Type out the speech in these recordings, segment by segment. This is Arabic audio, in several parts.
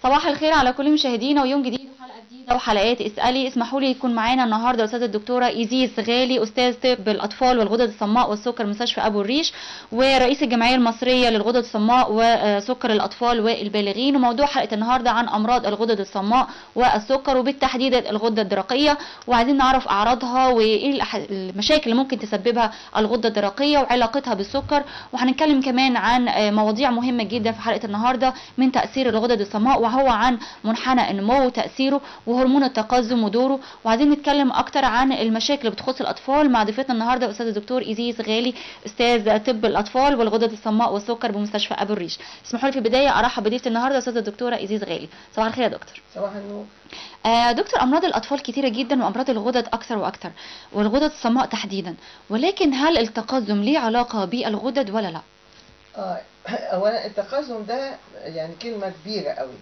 صباح الخير على كل مشاهدينا ويوم جديد وحلقه جديده وحلقات اسالي. اسمحوا لي يكون معانا النهارده الاستاذه الدكتوره ايزيس غالي، استاذ طب الاطفال والغدد الصماء والسكر مستشفى ابو الريش، ورئيس الجمعيه المصريه للغدد الصماء وسكر الاطفال والبالغين. وموضوع حلقه النهارده عن امراض الغدد الصماء والسكر وبالتحديد الغده الدرقيه، وعايزين نعرف اعراضها وايه المشاكل اللي ممكن تسببها الغده الدرقيه وعلاقتها بالسكر. وهنتكلم كمان عن مواضيع مهمه جدا في حلقه النهارده من تاثير الغدد الصماء، وهو عن منحنى النمو وتاثيره وهرمون التقزم ودوره. وعايزين نتكلم اكتر عن المشاكل اللي بتخص الاطفال مع ضيفتنا النهارده استاذ الدكتور ايزيس غالي، استاذ طب الاطفال والغدد الصماء والسكر بمستشفى ابو الريش. اسمحوا لي في البدايه ارحب بضيفتي النهارده استاذ الدكتوره ايزيس غالي. صباح الخير يا دكتور. صباح النور. دكتور، امراض الاطفال كتيره جدا وامراض الغدد اكثر واكثر، والغدد الصماء تحديدا، ولكن هل التقزم ليه علاقه بالغدد ولا لا؟ اولا التقزم ده يعني كلمه كبيره قوي،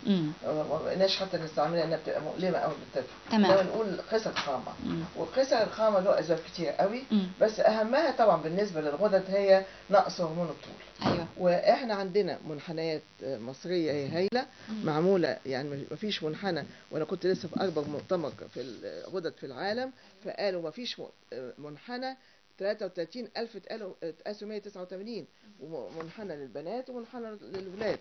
ما بقيناش حتى نستعملها انها بتبقى مؤلمه قوي بالطفل. تمام. لما نقول قصر خامه، وقصر الخامه له اسباب كتير قوي. بس اهمها طبعا بالنسبه للغدد هي نقص هرمون الطول. ايوه. واحنا عندنا منحنيات مصريه هي هايله معموله، يعني ما فيش منحنى. وانا كنت لسه في اكبر مؤتمر في الغدد في العالم، فقالوا ما فيش منحنى 33,000 اتقاسوا 189، ومنحنى للبنات ومنحنى للولاد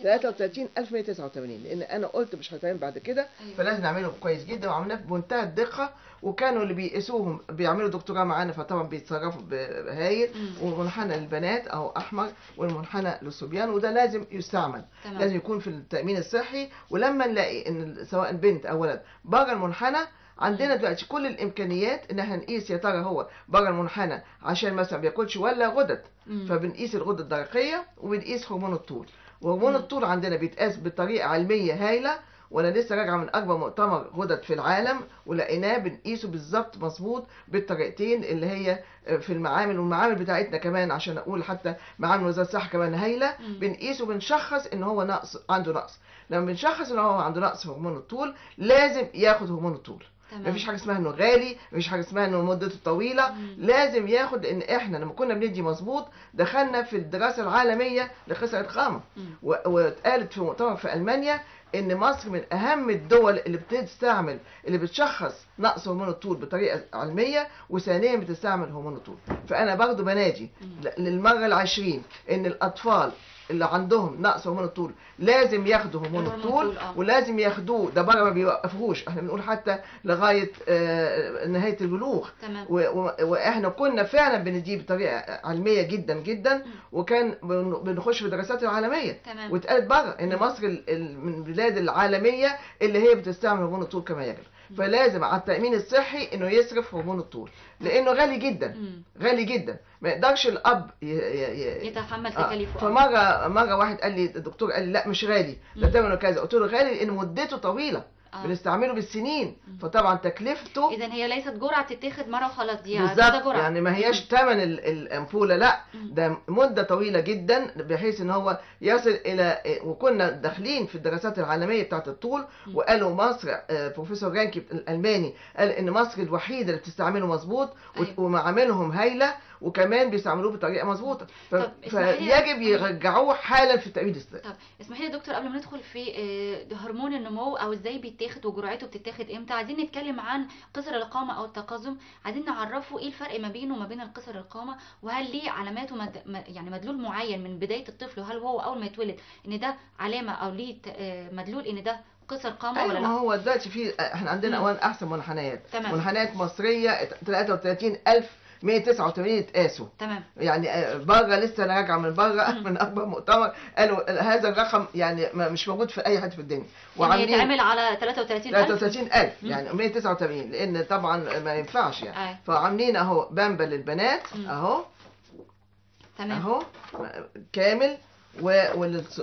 33,189. لان انا قلت مش هيتعمل بعد كده. أيوة. فلازم نعمله كويس جدا، وعملناه بمنتهى الدقه، وكانوا اللي بيقيسوهم بيعملوا دكتوراه معانا، فطبعا بيتصرفوا بهايل. ومنحنى للبنات اهو احمر، والمنحنى للصبيان، وده لازم يستعمل. تمام. لازم يكون في التامين الصحي. ولما نلاقي ان سواء بنت او ولد بره المنحنى، عندنا دلوقتي كل الامكانيات ان احنا نقيس يا ترى هو بره المنحنى عشان مثلا ما بياكلش ولا غدد. فبنقيس الغده الدرقيه وبنقيس هرمون الطول. وهرمون الطول عندنا بيتقاس بطريقه علميه هايله، وانا لسه راجعه من اكبر مؤتمر غدد في العالم، ولقيناه بنقيسه بالظبط مظبوط بالطريقتين اللي هي في المعامل. والمعامل بتاعتنا كمان، عشان اقول حتى معامل وزاره الصحه كمان هايله. بنقيسه، بنشخص ان هو نقص، عنده نقص. لما بنشخص ان هو عنده نقص في هرمون الطول لازم ياخد هرمون الطول. مفيش حاجه اسمها انه غالي، مفيش حاجه اسمها انه مدته طويله. لازم ياخد. لان احنا لما كنا بندي مظبوط دخلنا في الدراسه العالميه لقصر الخامه، واتقالت في مؤتمر في المانيا ان مصر من اهم الدول اللي بتستعمل، اللي بتشخص نقص هرمون الطول بطريقه علميه، وثانيا بتستعمل هرمون الطول. فانا برضه بنادي للمره ال20 ان الاطفال اللي عندهم نقص هرمون الطول لازم ياخدوا هرمون الطول. ولازم ياخدوه، ده بره ما بيوقفوش. احنا بنقول حتى لغايه نهايه البلوغ. واحنا كنا فعلا بنديه بطريقه علميه جدا جدا، وكان بنخش في الدراسات العالميه. واتقالت بره ان مصر من البلاد العالميه اللي هي بتستعمل هرمون الطول كما يجب. فلازم على التأمين الصحي انه يصرف هرمون الطول، لانه غالي جدا. غالي جدا، ما يقدرش الاب يتحمل تكاليفه. فمره واحد قال لي، الدكتور قال لي لا مش غالي، ده ثمنه كذا. قلت له غالي لان مدته طويله. بنستعمله بالسنين. فطبعا تكلفته، اذا هي ليست جرعه تتاخد مره وخلاص، دي بالظبط. يعني ما هياش ثمن الامبوله، لا ده مده طويله جدا، بحيث ان هو يصل الى. وكنا داخلين في الدراسات العالميه بتاعه الطول، وقالوا مصر، بروفيسور رانكي الالماني قال ان مصر الوحيده اللي بتستعمله مظبوط. ومعاملهم هايله، وكمان بيستعملوه بطريقه مظبوطه. فيجب يرجعوه حالا في التأمين الصحي. طب اسمحي لي يا دكتور، قبل ما ندخل في هرمون النمو او ازاي بيتاخد وجرعته بتتاخد امتى، عايزين نتكلم عن قصر القامه او التقزم. عايزين نعرفه ايه الفرق ما بينه وما بين القصر القامه، وهل ليه علامات يعني مدلول معين من بدايه الطفل، وهل هو اول ما يتولد ان ده علامه او ليه مدلول ان ده قصر قامه ولا لا؟ هو دلوقتي في احنا عندنا اولا احسن منحنيات. منحنيات مصريه 33,189 اتقاسوا. تمام. يعني بره لسه انا راجعه من بره من اكبر مؤتمر، قالوا هذا الرقم يعني مش موجود في اي حته في الدنيا. وعاملين يتعمل على 33,000 يعني 189، لان طبعا ما ينفعش يعني. فعاملين اهو بامبا للبنات اهو. تمام. اهو كامل.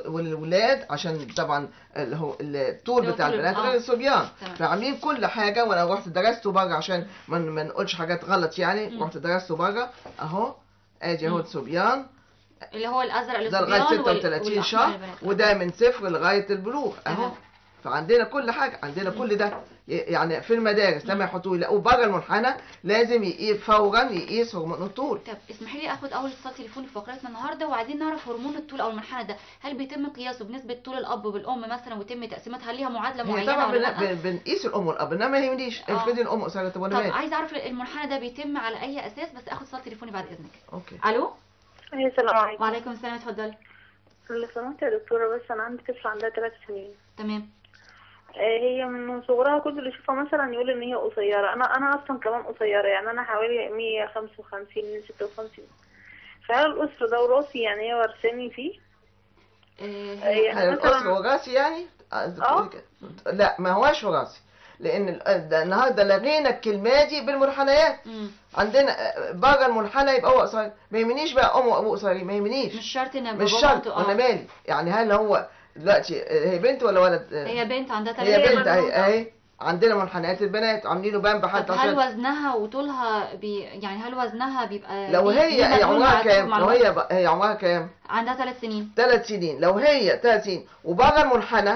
والولاد عشان طبعا اللي هو الطول بتاع البنات غير الصبيان. فعاملين كل حاجه. وانا رحت درسته بره عشان ما نقولش حاجات غلط يعني. رحت درسته بره اهو. ادي اهو الصبيان اللي هو الازرق ده لغايه 36 شهر، وده من 0 لغايه البلوغ اهو. فعندنا كل حاجه، عندنا كل ده. يعني في المدارس لما يحطوه يلاقوه بره المنحنى لازم فورا يقيس هرمون الطول. طب اسمحي لي اخد اول اتصال تليفوني في فقرتنا النهارده، وعايزين نعرف هرمون الطول او المنحنى ده هل بيتم قياسه بنسبه طول الاب بالام مثلا ويتم تقسيمتها، هل ليها معادله هي معينه طبعا ولا لا؟ بنقيس الام والاب، انما ما يهمنيش افرضي الام قصيره. طب طب عايزه اعرف المنحنى ده بيتم على اي اساس؟ بس اخد اتصال تليفوني بعد اذنك. اوكي. الو. السلام عليكم. وعليكم السلام، اتفضلي. لو سمحت يا دكتورة، بس أنا عندي طفلة عندها 3 سنين. تمام. هي من صغرها كل اللي يشوفها مثلا يقول إن هي قصيرة. أنا أصلا كمان قصيرة، يعني أنا حوالي 155 من 56. فهل القصر ده وراثي؟ يعني هي ورثاني فيه؟ يعني القصر وراثي يعني؟ لا، ما هواش وراثي، لان النهارده لغينا الكلمه دي بالمنحنيات. عندنا بره المنحنى يبقى هو قصير، ما يهمنيش بقى امه وابوه قصيرين، ما يهمنيش. مش شرط ان مش شرط. انا مالي يعني، هل هو دلوقتي هي بنت ولا ولد؟ هي بنت عندها 3 هي بنت اهي. عندنا منحنيات البنات عاملينه بامبا حتى. هل وزنها وطولها يعني هل وزنها بيبقى لو هي عمرها كام؟ لو هي عمرها كام؟ عندها 3 سنين. 3 سنين. لو هي 3 سنين وبره المنحنى،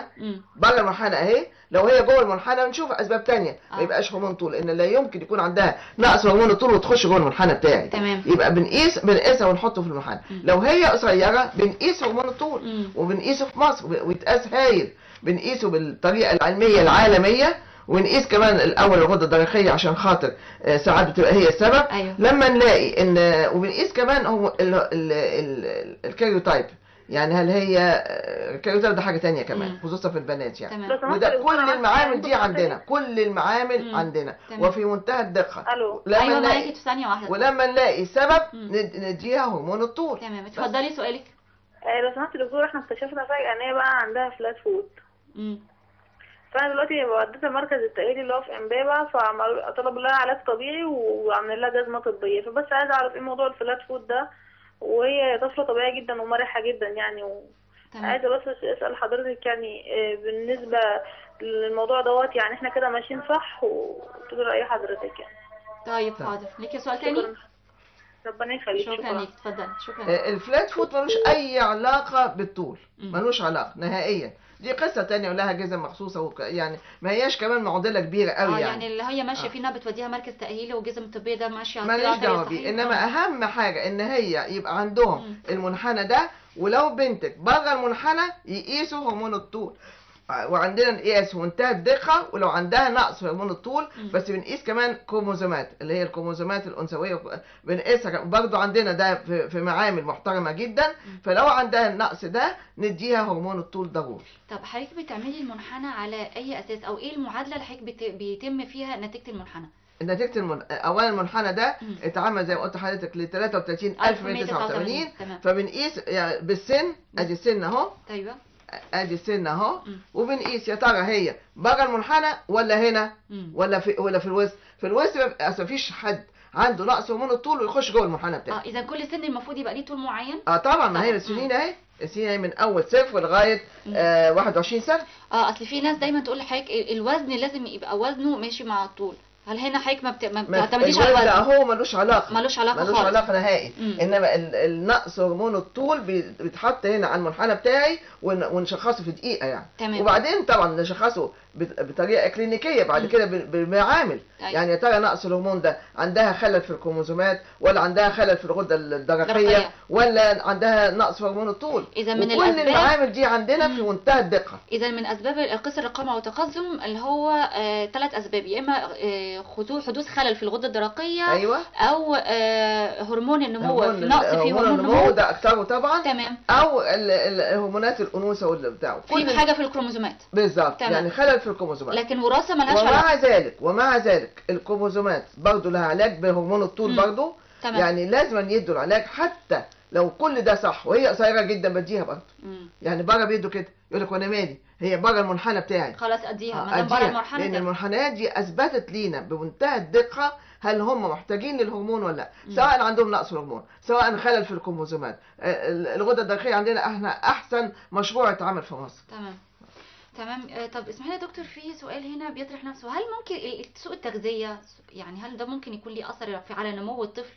بره المنحنى اهي، لو هي جوه المنحنى نشوف اسباب تانية. ما يبقاش هرمون طول، لان لا يمكن يكون عندها نقص هرمون الطول وتخش جوه المنحنى بتاعي. تمام. يبقى بنقيسها ونحطه في المنحنى. لو هي قصيره بنقيس هرمون الطول، وبنقيسه في مصر ويتقاس هايل، بنقيسه بالطريقه العلميه العالميه، ونقيس كمان الاول الغده الدرقيه عشان خاطر ساعات بتبقى هي السبب. أيوه. لما نلاقي ان، وبنقيس كمان هو الكاريوتايب، يعني هل هي الكاريوتايب ده حاجه تانية كمان، خصوصا في البنات يعني. وده كل المعامل دي عندنا، كل المعامل عندنا وفي منتهى الدقه. ايوه معاكي في ثانيه واحده. ولما نلاقي سبب نديها هرمون الطول. تمام. اتفضلي سؤالك. لو سمحت يا دكتور، احنا اكتشفنا فجاه ان هي بقى عندها فلات فوت. فانا دلوقتي وديتها مركز التأهيل اللي هو في امبابة، فطلبوا لها علاج طبيعي وعملوا لها جزمه طبيه. فبس عايزه اعرف ايه موضوع الفلات فوت ده، وهي طفله طبيعيه جدا ومرحه جدا يعني. عايزه بس اسال حضرتك يعني بالنسبه للموضوع دوت، يعني احنا كده ماشيين صح؟ وتقول راي حضرتك يعني. طيب حاضر. ليكي سؤال تاني؟ ربنا يخليك. شكرا ليك. اتفضلي. شكرا. الفلات فوت ملوش اي علاقه بالطول، ملوش علاقه نهائيا. دي قصه تانية ولها جزم مخصوصه يعني ما هياش كمان معضله كبيره قوي يعني اللي هي ماشيه فينا بتوديها مركز تاهيلي وجزم طبيه ده ماشيه على ماليش دعوه بيه. انما اهم حاجه ان هي يبقى عندهم المنحنى ده، ولو بنتك بره المنحنى يقيسوا هرمون الطول، وعندنا نقيس منتهى الدقه. ولو عندها نقص هرمون الطول بس بنقيس كمان كروموزومات اللي هي الكروموزومات الانثويه بنقيسها برضو عندنا ده في معامل محترمه جدا. فلو عندها النقص ده نديها هرمون الطول ضروري. طب حضرتك بتعملي المنحنى على اي اساس، او ايه المعادله اللي حضرتك بيتم فيها نتيجه المنحنى؟ نتيجة اولا المنحنى ده اتعمل زي ما قلت لحضرتك ل 33189. فبنقيس يعني بالسن، ادي السن اهو. ايوه. ادي السن اهو. وبنقيس يا ترى هي بره المنحنى ولا هنا ولا في الوسط. في الوسط اصل مفيش حد عنده نقص هرمون الطول ويخش جوه المنحنى بتاعه. اذا كل سن المفروض يبقى ليه طول معين. طبعا. ما هي السنين اهي، السنين اهي من اول 0 لغايه 21 سنه. اصل في ناس دايما تقول لحضرتك الوزن لازم يبقى وزنه ماشي مع الطول. هل هنا حضرتك ما بتعتمديش على الوزن؟ لا، هو ملوش علاقه. ملوش علاقه خالص. ملوش علاقه نهائي. انما النقص هرمون الطول بيتحط هنا على المنحنى بتاعي ونشخصه في دقيقه يعني. تمام. وبعدين طبعا نشخصه بطريقه كلينيكيه بعد كده بالمعامل. يعني يا ترى نقص الهرمون ده عندها خلل في الكروموزومات، ولا عندها خلل في الغده الدرقيه، ولا عندها نقص في هرمون الطول. اذا من كل المعامل دي عندنا في منتهى الدقه. اذا من اسباب قصر القامه او التقزم اللي هو 3 اسباب، يا اما حدوث خلل في الغده الدرقيه. ايوه. او هرمون النمو، نقص في هرمون النمو ده اكتره طبعا. تمام. او هرمونات الانوثه والبتاع، في حاجه في الكروموزومات بالظبط. يعني خلل في الكروموزومات، لكن وراثه ملهاش علاقه. ومع ذلك الكروموزومات برضه لها علاج بهرمون الطول برضه. يعني لازم يدوا العلاج حتى لو كل ده صح وهي قصيره جدا بديها برضه. يعني بره بيدوا كده يقول لك وانا مالي، هي بره المنحنى بتاعي خلاص اديها ما دام بره المنحنى. لان المنحنيات دي اثبتت لينا بمنتهى الدقه هل هم محتاجين للهرمون ولا لا، سواء عندهم نقص هرمون، سواء خلل في الكروموزومات. الغده الدرقيه عندنا احنا احسن مشروع اتعمل في مصر. تمام. طب اسمحي لي يا دكتور، في سؤال هنا بيطرح نفسه، هل ممكن سوء التغذيه يعني هل ده ممكن يكون ليه اثر على نمو الطفل؟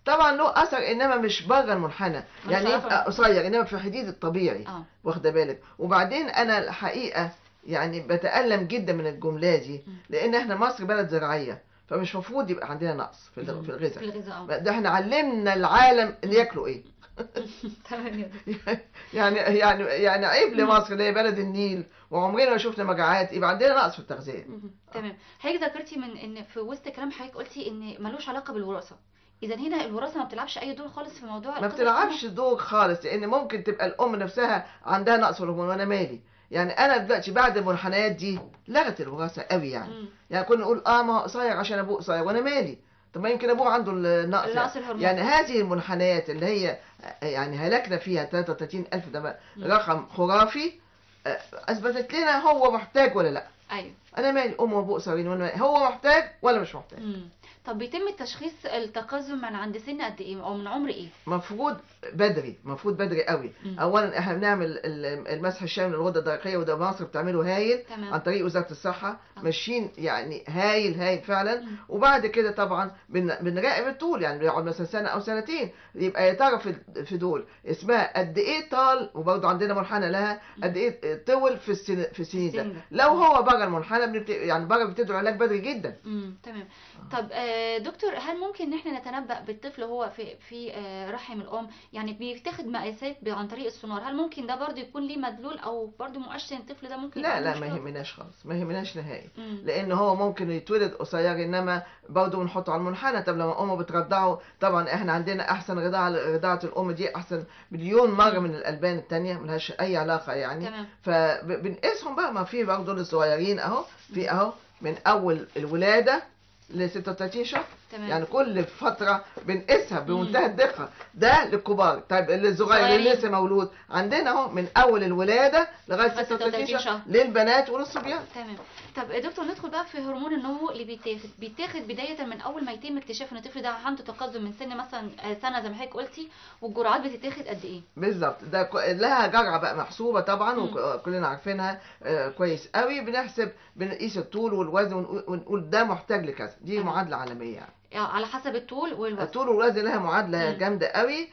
طبعا له اثر، انما مش بره المنحنى، يعني يبقى قصير انما في الحديد الطبيعي. واخده بالك. وبعدين انا الحقيقه يعني بتألم جدا من الجمله دي، لان احنا مصر بلد زراعيه، فمش مفروض يبقى عندنا نقص في الغذاء. ده احنا علمنا العالم اللي ياكلوا ايه. يعني عيب لمصر اللي هي بلد النيل وعمرنا ما شفنا مجاعات يبقى عندنا نقص في التغذيه. تمام. حضرتك ذكرتي من ان في وسط كلام حضرتك قلتي ان ملوش علاقه بالوراثه، اذا هنا الوراثه ما بتلعبش اي دور خالص في موضوع ما بتلعبش دور خالص، لان ممكن تبقى الام نفسها عندها نقص في الهرمون وانا مالي. يعني انا دلوقتي بعد المنحنيات دي لغت الوراثه قوي يعني كنا نقول ما هو قصير عشان ابوه قصير وانا مالي، طب ما يمكن ابوه عنده النقص يعني هذه المنحنيات اللي هي يعني هلكنا فيها 33,000 ده رقم خرافي، اثبتت لنا هو محتاج ولا لا. ايوه انا مالي امه وابوه قصيرين وانا هو محتاج ولا مش محتاج. طب بيتم تشخيص التقزم من عند سن قد ايه او من عمر ايه؟ مفروض بدري قوي. اولا احنا بنعمل المسح الشامل للغده الدرقيه وده مصر بتعمله هايل عن طريق وزاره الصحه، ماشيين يعني هايل فعلا. وبعد كده طبعا بنراقب الطول، يعني بيقعد مثلا سنه او سنتين يبقى يا ترى في دول اسمها قد ايه طال، وبرضه عندنا منحنى لها قد ايه طول في السنين ده. لو هو بره المنحنى يعني بره بتدوا علاج بدري جدا. تمام. طب دكتور، هل ممكن ان احنا نتنبأ بالطفل وهو في رحم الام؟ يعني بيتاخد مقاسات عن طريق السونار، هل ممكن ده برضو يكون ليه مدلول او برضو مؤشر الطفل ده ممكن لا ما يهمناش خالص، ما يهمناش نهائي. لان هو ممكن يتولد قصير انما برضو بنحطه على المنحنى. طب لما امه بترضعه طبعا احنا عندنا احسن رضاعه الام دي احسن مليون مره من الالبان الثانيه، ملهاش اي علاقه يعني. فبنقيسهم بقى، ما في برضو الصغيرين اهو من اول الولاده ل 36 شهر. يعني كل فترة بنقيسها بمنتهى الدقة. ده للكبار. طيب الصغير اللي لسه مولود عندنا اهو من أول الولادة لغاية 36 شهر للبنات وللصبيان. تمام. طب دكتور، ندخل بقى في هرمون النمو اللي بيتاخد بداية من أول ما يتم اكتشاف إن الطفل ده عنده تقزم من سن مثلا سنة زي ما حضرتك قلتي، والجرعات بتتاخد قد إيه؟ بالظبط. ده لها جرعة بقى محسوبة طبعا وكلنا عارفينها كويس قوي. بنقيس الطول والوزن ونقول ده محتاج لكذا. دي معادلة عالمية يعني على حسب الطول والوزن. الطول والوزن لها معادلة جامدة قوي.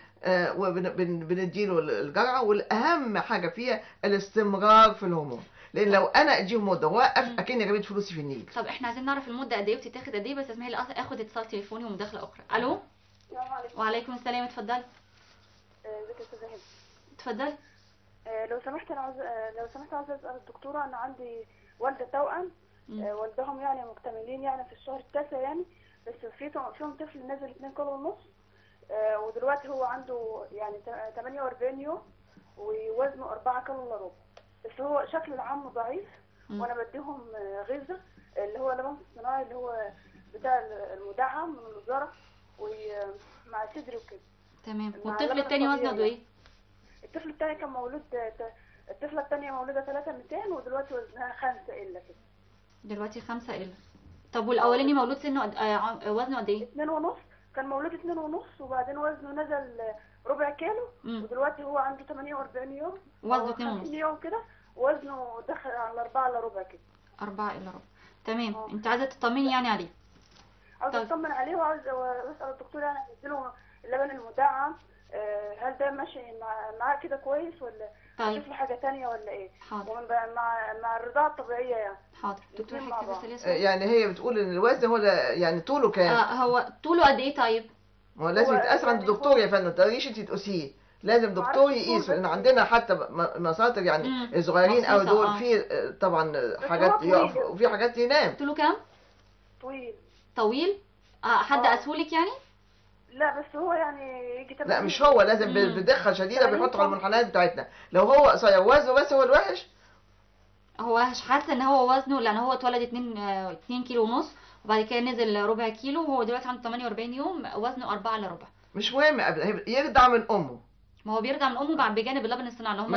وبنديله الجرعة، والأهم حاجة فيها الاستمرار في الهرمون، لأن لو أنا أديه مدة وأوقف أكني رميت فلوسي في النيل. طب إحنا عايزين نعرف المدة قد إيه وبتتاخد قد إيه، بس اسمحي لي آخد اتصال تليفوني ومداخلة أخرى. ألو. السلام عليكم. وعليكم السلام، اتفضلي. ازيك يا أستاذة هبة؟ اتفضلي. لو سمحت عاوزة أسأل الدكتورة. أنا عندي والدة توأم، والدهم يعني مكتملين يعني في الشهر التاسع يعني، بس فيهم طفل نزل 2 كيلو ونص، ودلوقتي هو عنده يعني 48 يوم ووزنه 4 كيلو الا ربع، بس هو شكل العام ضعيف. وانا بديهم غذاء اللي هو لبن صناعي اللي هو بتاع المدعم من الوزاره ومع صدري وكده. تمام. والطفل الثاني وزنه قد ايه؟ الطفل الثاني كان مولود، الطفله الثانيه مولوده 3200 ودلوقتي وزنها 5 الا كده. دلوقتي 5 الا. طب والاولاني مولود سنه وزنه قد ايه؟ 2 ونص. كان مولود 2 ونص وبعدين وزنه نزل ربع كيلو، ودلوقتي هو عنده 48 يوم وزنه 2 ونص يوم كده، وزنه دخل على 4 الا ربع كده. 4 الا ربع. تمام. انت عايزه تطمني يعني عليه؟ عاوزه اطمن عليه وعاوزه اسال الدكتور يعني اديله اللبن المدعم، هل ده ماشي معاه كده كويس ولا اشوف له حاجه ثانيه ولا ايه؟ حاضر. مع الرضاعه الطبيعيه يعني. حاضر. دكتور يعني هي بتقول ان الوزن هو يعني طوله كام؟ هو طوله قد ايه طيب؟ هو لازم يتقاس عند الدكتور يا فندم، ما تقدريش انت تقيسيه، لازم دكتور يقيس. لان عندنا حتى مساطر يعني الصغيرين قوي دول في طبعا حاجات يقف وفي حاجات ينام. طوله كام؟ طويل. حد قاسهولك يعني؟ لا بس هو يعني يجي لا مش هو، لازم بدقه شديده بيحطوا على المنحنيات بتاعتنا. لو هو قصير وزنه بس هو الوحش، هو حاسه ان هو وزنه، لان هو اتولد 2 كيلو ونص وبعد كده نزل ربع كيلو، وهو دلوقتي عنده 48 يوم وزنه 4 الا ربع. مش مهم، يرضع من امه. ما هو بيرضع من امه بجانب اللبن الصناعي اللي هم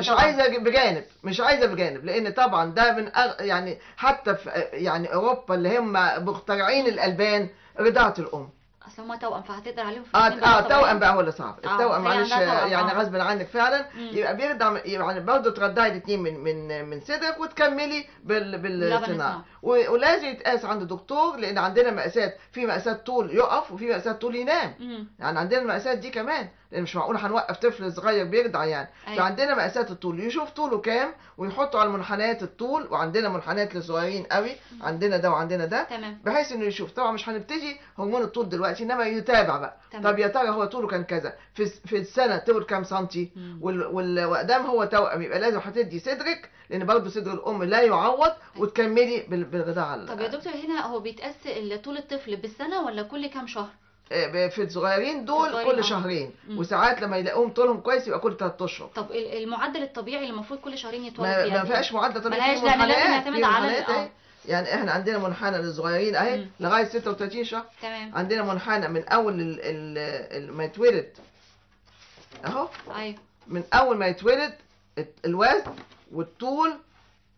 مش عايزه بجانب، لان طبعا ده من يعني حتى في يعني اوروبا اللي هم مخترعين الالبان رضاعه الام. اصل هم توأم فهتقدر عليهم في توأم بقى هو اللي صعب. التوأم معلش يعني غصب عنك فعلا. يبقى بيرضع يعني برضه ترضعي الاثنين من صدرك وتكملي بالصناعه. ولازم يتقاس عند دكتور، لان عندنا مقاسات، في مقاسات طول يقف وفي مقاسات طول ينام. يعني عندنا المقاسات دي كمان، لان مش معقول هنوقف طفل صغير بيرضع يعني. فعندنا مقاسات الطول، يشوف طوله كام ويحطوا على المنحنيات الطول، وعندنا منحنيات للصغيرين قوي، عندنا ده وعندنا ده، بحيث انه يشوف. طبعا مش هنبتدي هرمون الطول دلوقتي، انما يتابع بقى. طب يا ترى هو طوله كان كذا في السنه طول كام سنتي، وقدام هو توأم يبقى لازم هتدي صدرك، لان برضه صدر الام لا يعوض، وتكملي بالرضاعه. طب يا دكتور هنا هو بيتقاس طول الطفل بالسنه ولا كل كام شهر؟ في الصغيرين دول كل شهرين، وساعات لما يلاقوهم طولهم كويس يبقى كل 3 اشهر. طب المعدل الطبيعي اللي المفروض كل شهرين يتولد فيه؟ ما فيهاش معدل طبيعي، في منحنيات، في منحنيات يعني احنا عندنا منحنى للصغيرين اهي لغايه 36 شهر. تمام. عندنا منحنى من اول ما يتولد اهو. ايوه. من اول ما يتولد الوزن والطول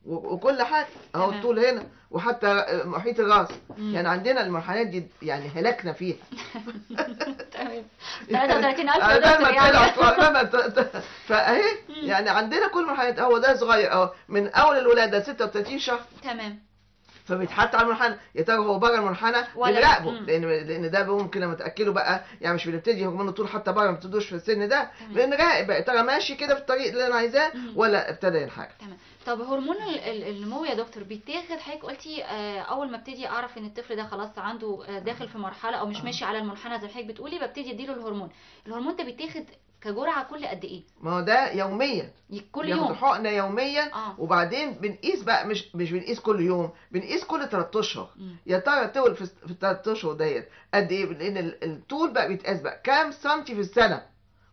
وكل حاجه اهو. الطول هنا وحتى محيط الراس. يعني عندنا المنحنيات دي يعني هلكنا فيها. تمام. 33,000 يعني. فاهي يعني عندنا كل منحنيات. هو ده صغير اهو من اول الولاده 36 شهر. تمام. فبيتحط على المنحنى. يا ترى هو بره المنحنى بنراقبه، لان ده ممكن لما تاكله بقى يعني مش بنبتدي هرمون الطول حتى بره، ما بتبتدوش في السن ده، بنراقب يا ترى ماشي كده في الطريق اللي انا عايزاه ولا ابتدى ينحرف. تمام. طب هرمون النمو يا دكتور بيتاخد، حضرتك قلتي اول ما ابتدي اعرف ان الطفل ده خلاص عنده داخل في مرحله او مش ماشي على المنحنى زي حضرتك بتقولي، ببتدي اديله الهرمون. الهرمون ده بيتاخد كجرعه كل قد ايه؟ ما هو ده يوميا، كل يوم حقنه يوميا. وبعدين بنقيس بقى، مش بنقيس كل يوم، بنقيس كل 3 اشهر. يا ترى طول في 3 اشهر ديت قد ايه، لان الطول بقى بيتقاس بقى كام سنتي في السنه،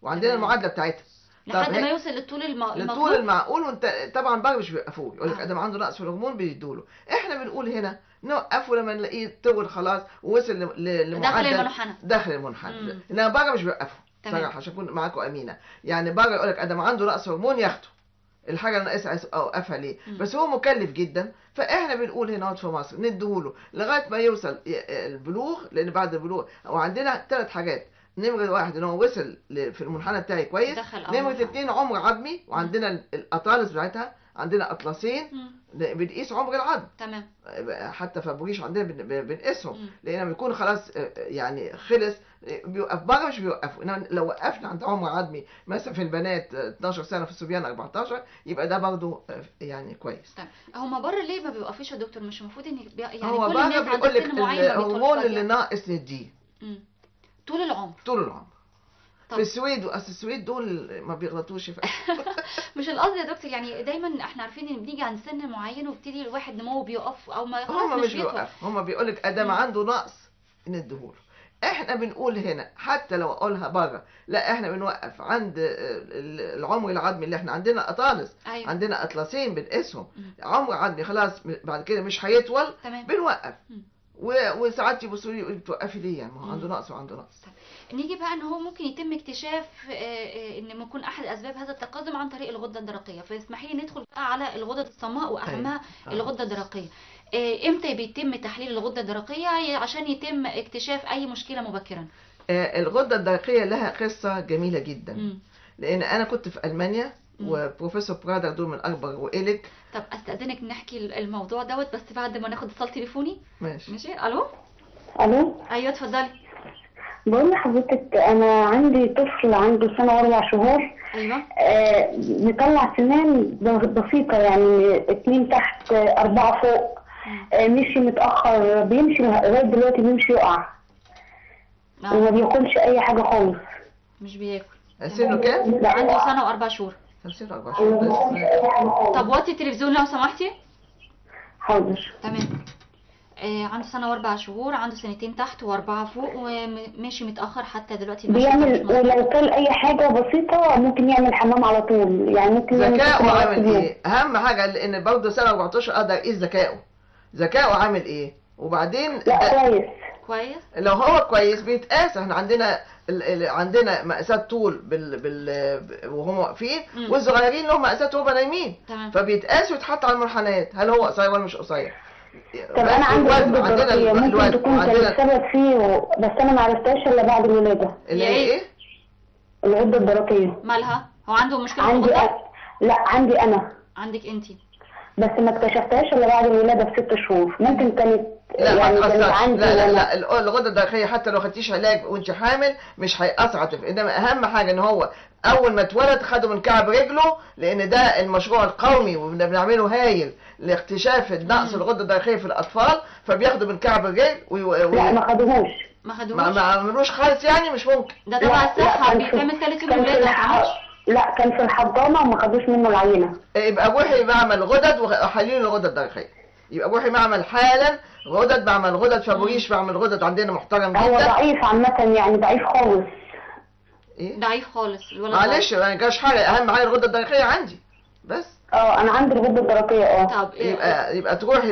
وعندنا المعادله بتاعتها لحد ما يوصل للطول للطول المعقول. وانت طبعا بقى مش بيوقفوه، يقول لك ادم عنده نقص في الهرمون بيدوله. احنا بنقول هنا نوقفه لما نلاقيه طول خلاص ووصل لمعدل داخل المنحنى. انما بره مش بيوقفه صراحه، عشان اكون معاكم امينه. يعني بره يقول لك ادم عنده نقص هرمون ياخده الحاجه اللي ناقصها اوقفها ليه. بس هو مكلف جدا. فاحنا بنقول هنا في مصر نديهوله لغايه ما يوصل البلوغ، لان بعد البلوغ وعندنا 3 حاجات. نمرة 1 ان هو وصل في المنحنى بتاعي كويس. نمرة 2 عمر عظمي، وعندنا الاطالس بتاعتها، عندنا اطلسين بنقيس عمر العظم. تمام. حتى فابوريش عندنا بنقيسهم، لان بيكون خلاص يعني خلص بيوقف. بره مش بيوقفوا، انما لو وقفنا عند عمر عظمي مثلا في البنات 12 سنه، في الصبيان 14، يبقى ده برضه يعني كويس. طيب هما بره ليه ما بيوقفوش يا دكتور؟ مش المفروض ان يعني هو كل الناس بيقول لك الهرمون اللي ناقص نديه طول العمر. طول العمر. في السويد، اصل السويد دول ما بيغلطوش في مش القصد يا دكتور، يعني دايما احنا عارفين ان بنيجي عند سن معين وبتدي الواحد نموه بيقف او ما خلاص هم مش بيوقف. هم بيقول لك ادام عنده نقص نديهوله. احنا بنقول هنا حتى لو اقولها بره، لا احنا بنوقف عند العمر العظمي اللي احنا عندنا اطالس. أيوة. عندنا اطلسين بنقيسهم. عمر عظمي خلاص بعد كده مش هيطول. بنوقف. وساعات يبصوا لي يقولوا بتوقفي ليه؟ يعني ما هو عنده نقص وعنده نقص. نيجي بقى ان هو ممكن يتم اكتشاف ان يكون احد اسباب هذا التقدم عن طريق الغده الدرقيه، فاسمحي لي ندخل بقى على الغدد الصماء واهمها الغده الدرقيه. امتى بيتم تحليل الغده الدرقيه عشان يتم اكتشاف اي مشكله مبكرا؟ الغده الدرقيه لها قصه جميله جدا. لان انا كنت في المانيا وبروفيسور برادر دول من اكبر وإلك. طب استاذنك نحكي الموضوع دوت بس بعد ما ناخد اتصال تليفوني. ماشي. الو. ايوه اتفضلي. بقول لحضرتك انا عندي طفل عنده سنه و4 شهور. ايوه. مطلع سنان بسيطه، يعني 2 تحت 4 فوق. مشي متاخر، بيمشي لغايه دلوقتي بيمشي يقع. وما بياكلش اي حاجه خالص. مش بياكل. سنه كام؟ عنده سنه و4 شهور. سنه 4 شهور. طب وطي التلفزيون لو سمحتي. حاضر. تمام. عنده سنة و4 شهور، عنده 2 تحت و4 فوق، وماشي متأخر حتى دلوقتي. بيعمل ولو كل أي حاجة بسيطة ممكن يعمل حمام على طول، يعني ممكن ذكاؤه عامل إيه؟ أهم حاجة لأن برضه سنة 14 أقدر أقيس ذكاؤه عامل إيه؟ وبعدين لا كويس. لو هو كويس بيتقاس. احنا عندنا مقاسات طول وهم واقفين، والصغيرين لهم مقاسات وهم نايمين. فبيتقاس ويتحط على المنحنيات، هل هو قصير ولا مش قصير. طب انا عندي غده درقيه ممكن تكون كانت السبب فيه، بس انا ما عرفتهاش الا بعد الولاده. اللي هي ايه؟ الغده الدرقيه. مالها؟ هو عنده مشكله عندي لا عندي انا. عندك انت؟ بس ما اكتشفتهاش الا بعد الولاده ب6 شهور. ممكن كانت لا يعني ما كانت تأثرش، عندي لا الغدة الدرقية حتى لو خدتيش علاج وانت حامل مش هيأثر على الطفل، انما اهم حاجة ان هو اول ما اتولد خده من كعب رجله، لان ده المشروع القومي وبنعمله هايل لاكتشاف نقص الغدة الدرقية في الاطفال، فبياخدوا من كعب الرجل لا ما خدوهوش. ما عملوش خالص يعني مش ممكن. ده تبع الصحة بيتعمل ثالث يوم الولادة ما اتعملش. لا كان في الحضانة وما خدوش منه العينة. يبقى روحي معمل غدد وحليل الغدة الدرقية، يبقى روحي معمل حالا غدد، بعمل غدد فابوريش، بعمل غدد عندنا محترم جدا. هو ضعيف عامة يعني، ضعيف خالص. ايه؟ ضعيف خالص الولد. معلش ما جاش حاجة، اهم حاجة الغدة الدرقية عندي بس. انا عندي الغدة الدرقية. طب يبقى تروحي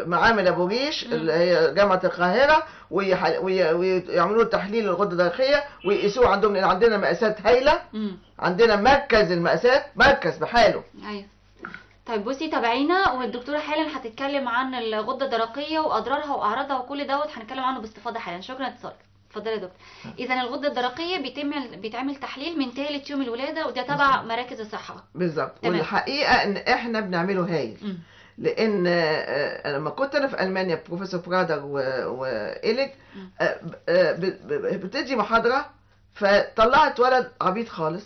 معامل ابو ريش اللي هي جامعة القاهرة ويعملوا تحليل الغدة الدرقية ويقيسوه عندهم، لان عندنا مقاسات هايلة. عندنا مركز المقاسات، مركز بحاله. ايوه. طيب بصي تابعينا، والدكتوره حالا هتتكلم عن الغده الدرقيه واضرارها واعراضها وكل دوت هنتكلم عنه باستفاضه حالا. شكرا اتصالك. اتفضلي يا دكتور. اذا الغده الدرقيه بيتعمل تحليل من ثالث يوم الولاده، وده تبع مراكز الصحه. بالظبط. والحقيقه ان احنا بنعمله هايل. لان لما كنت انا في المانيا بروفيسور برادر وإيليج بتدي محاضره، فطلعت ولد عبيط خالص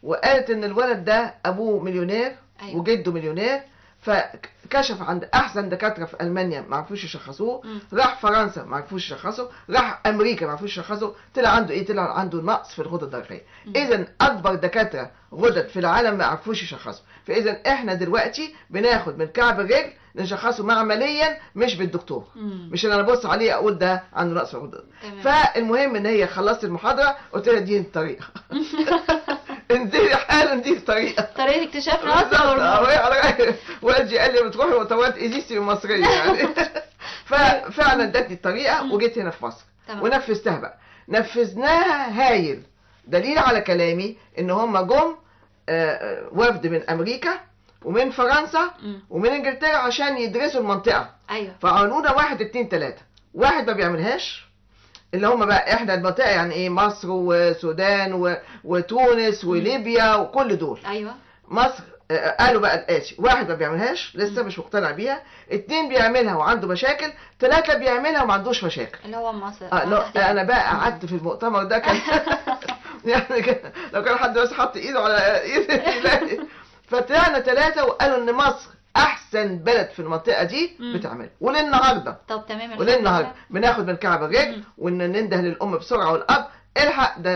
وقالت ان الولد ده ابوه مليونير. أيوة. وجده مليونير، فكشف عند احسن دكاتره في المانيا ما عرفوش يشخصوه، راح فرنسا ما عرفوش يشخصوه، راح امريكا ما عرفوش يشخصوه، طلع عنده ايه؟ طلع عنده نقص في الغده الدرقيه. اذا اكبر دكاتره غدد في العالم ما عرفوش يشخصوا، فاذا احنا دلوقتي بناخد من كعب الرجل نشخصه معمليا مش بالدكتور. مش انا ابص عليه اقول ده عنده نقص في الغده. فالمهم ان هي خلصت المحاضره قلت لها دي الطريقه. انزلي حالا، دي الطريقه، طريقه اكتشاف نقص الهرمون. والدي قال لي بتروحي مؤتمرات ايزيسي المصريه يعني. ففعلا ادتني الطريقه وجيت هنا في مصر ونفذتها بقى. نفذناها هايل. دليل على كلامي ان هم جم وفد من امريكا ومن فرنسا ومن انجلترا عشان يدرسوا المنطقه. ايوه. فعملونا 1 2 3. واحد ما بيعملهاش اللي هم بقى احنا المنطقه يعني ايه، مصر وسودان وتونس وليبيا وكل دول. ايوه. مصر قالوا بقى الاتي: واحد ما بيعملهاش لسه مش مقتنع بيها، 2 بيعملها وعنده مشاكل، 3 بيعملها وما عندوش مشاكل. اللي هو مصر. انا بقى قعدت في المؤتمر ده كان يعني لو كان حد بس حط ايده على ايدي. فطلعنا 3 وقالوا ان مصر احسن بلد في المنطقه دي بتعمل. وللنهارده طب تمام، وللنهارده بناخد من كعب الرجل وننده للام بسرعه والاب: الحق ده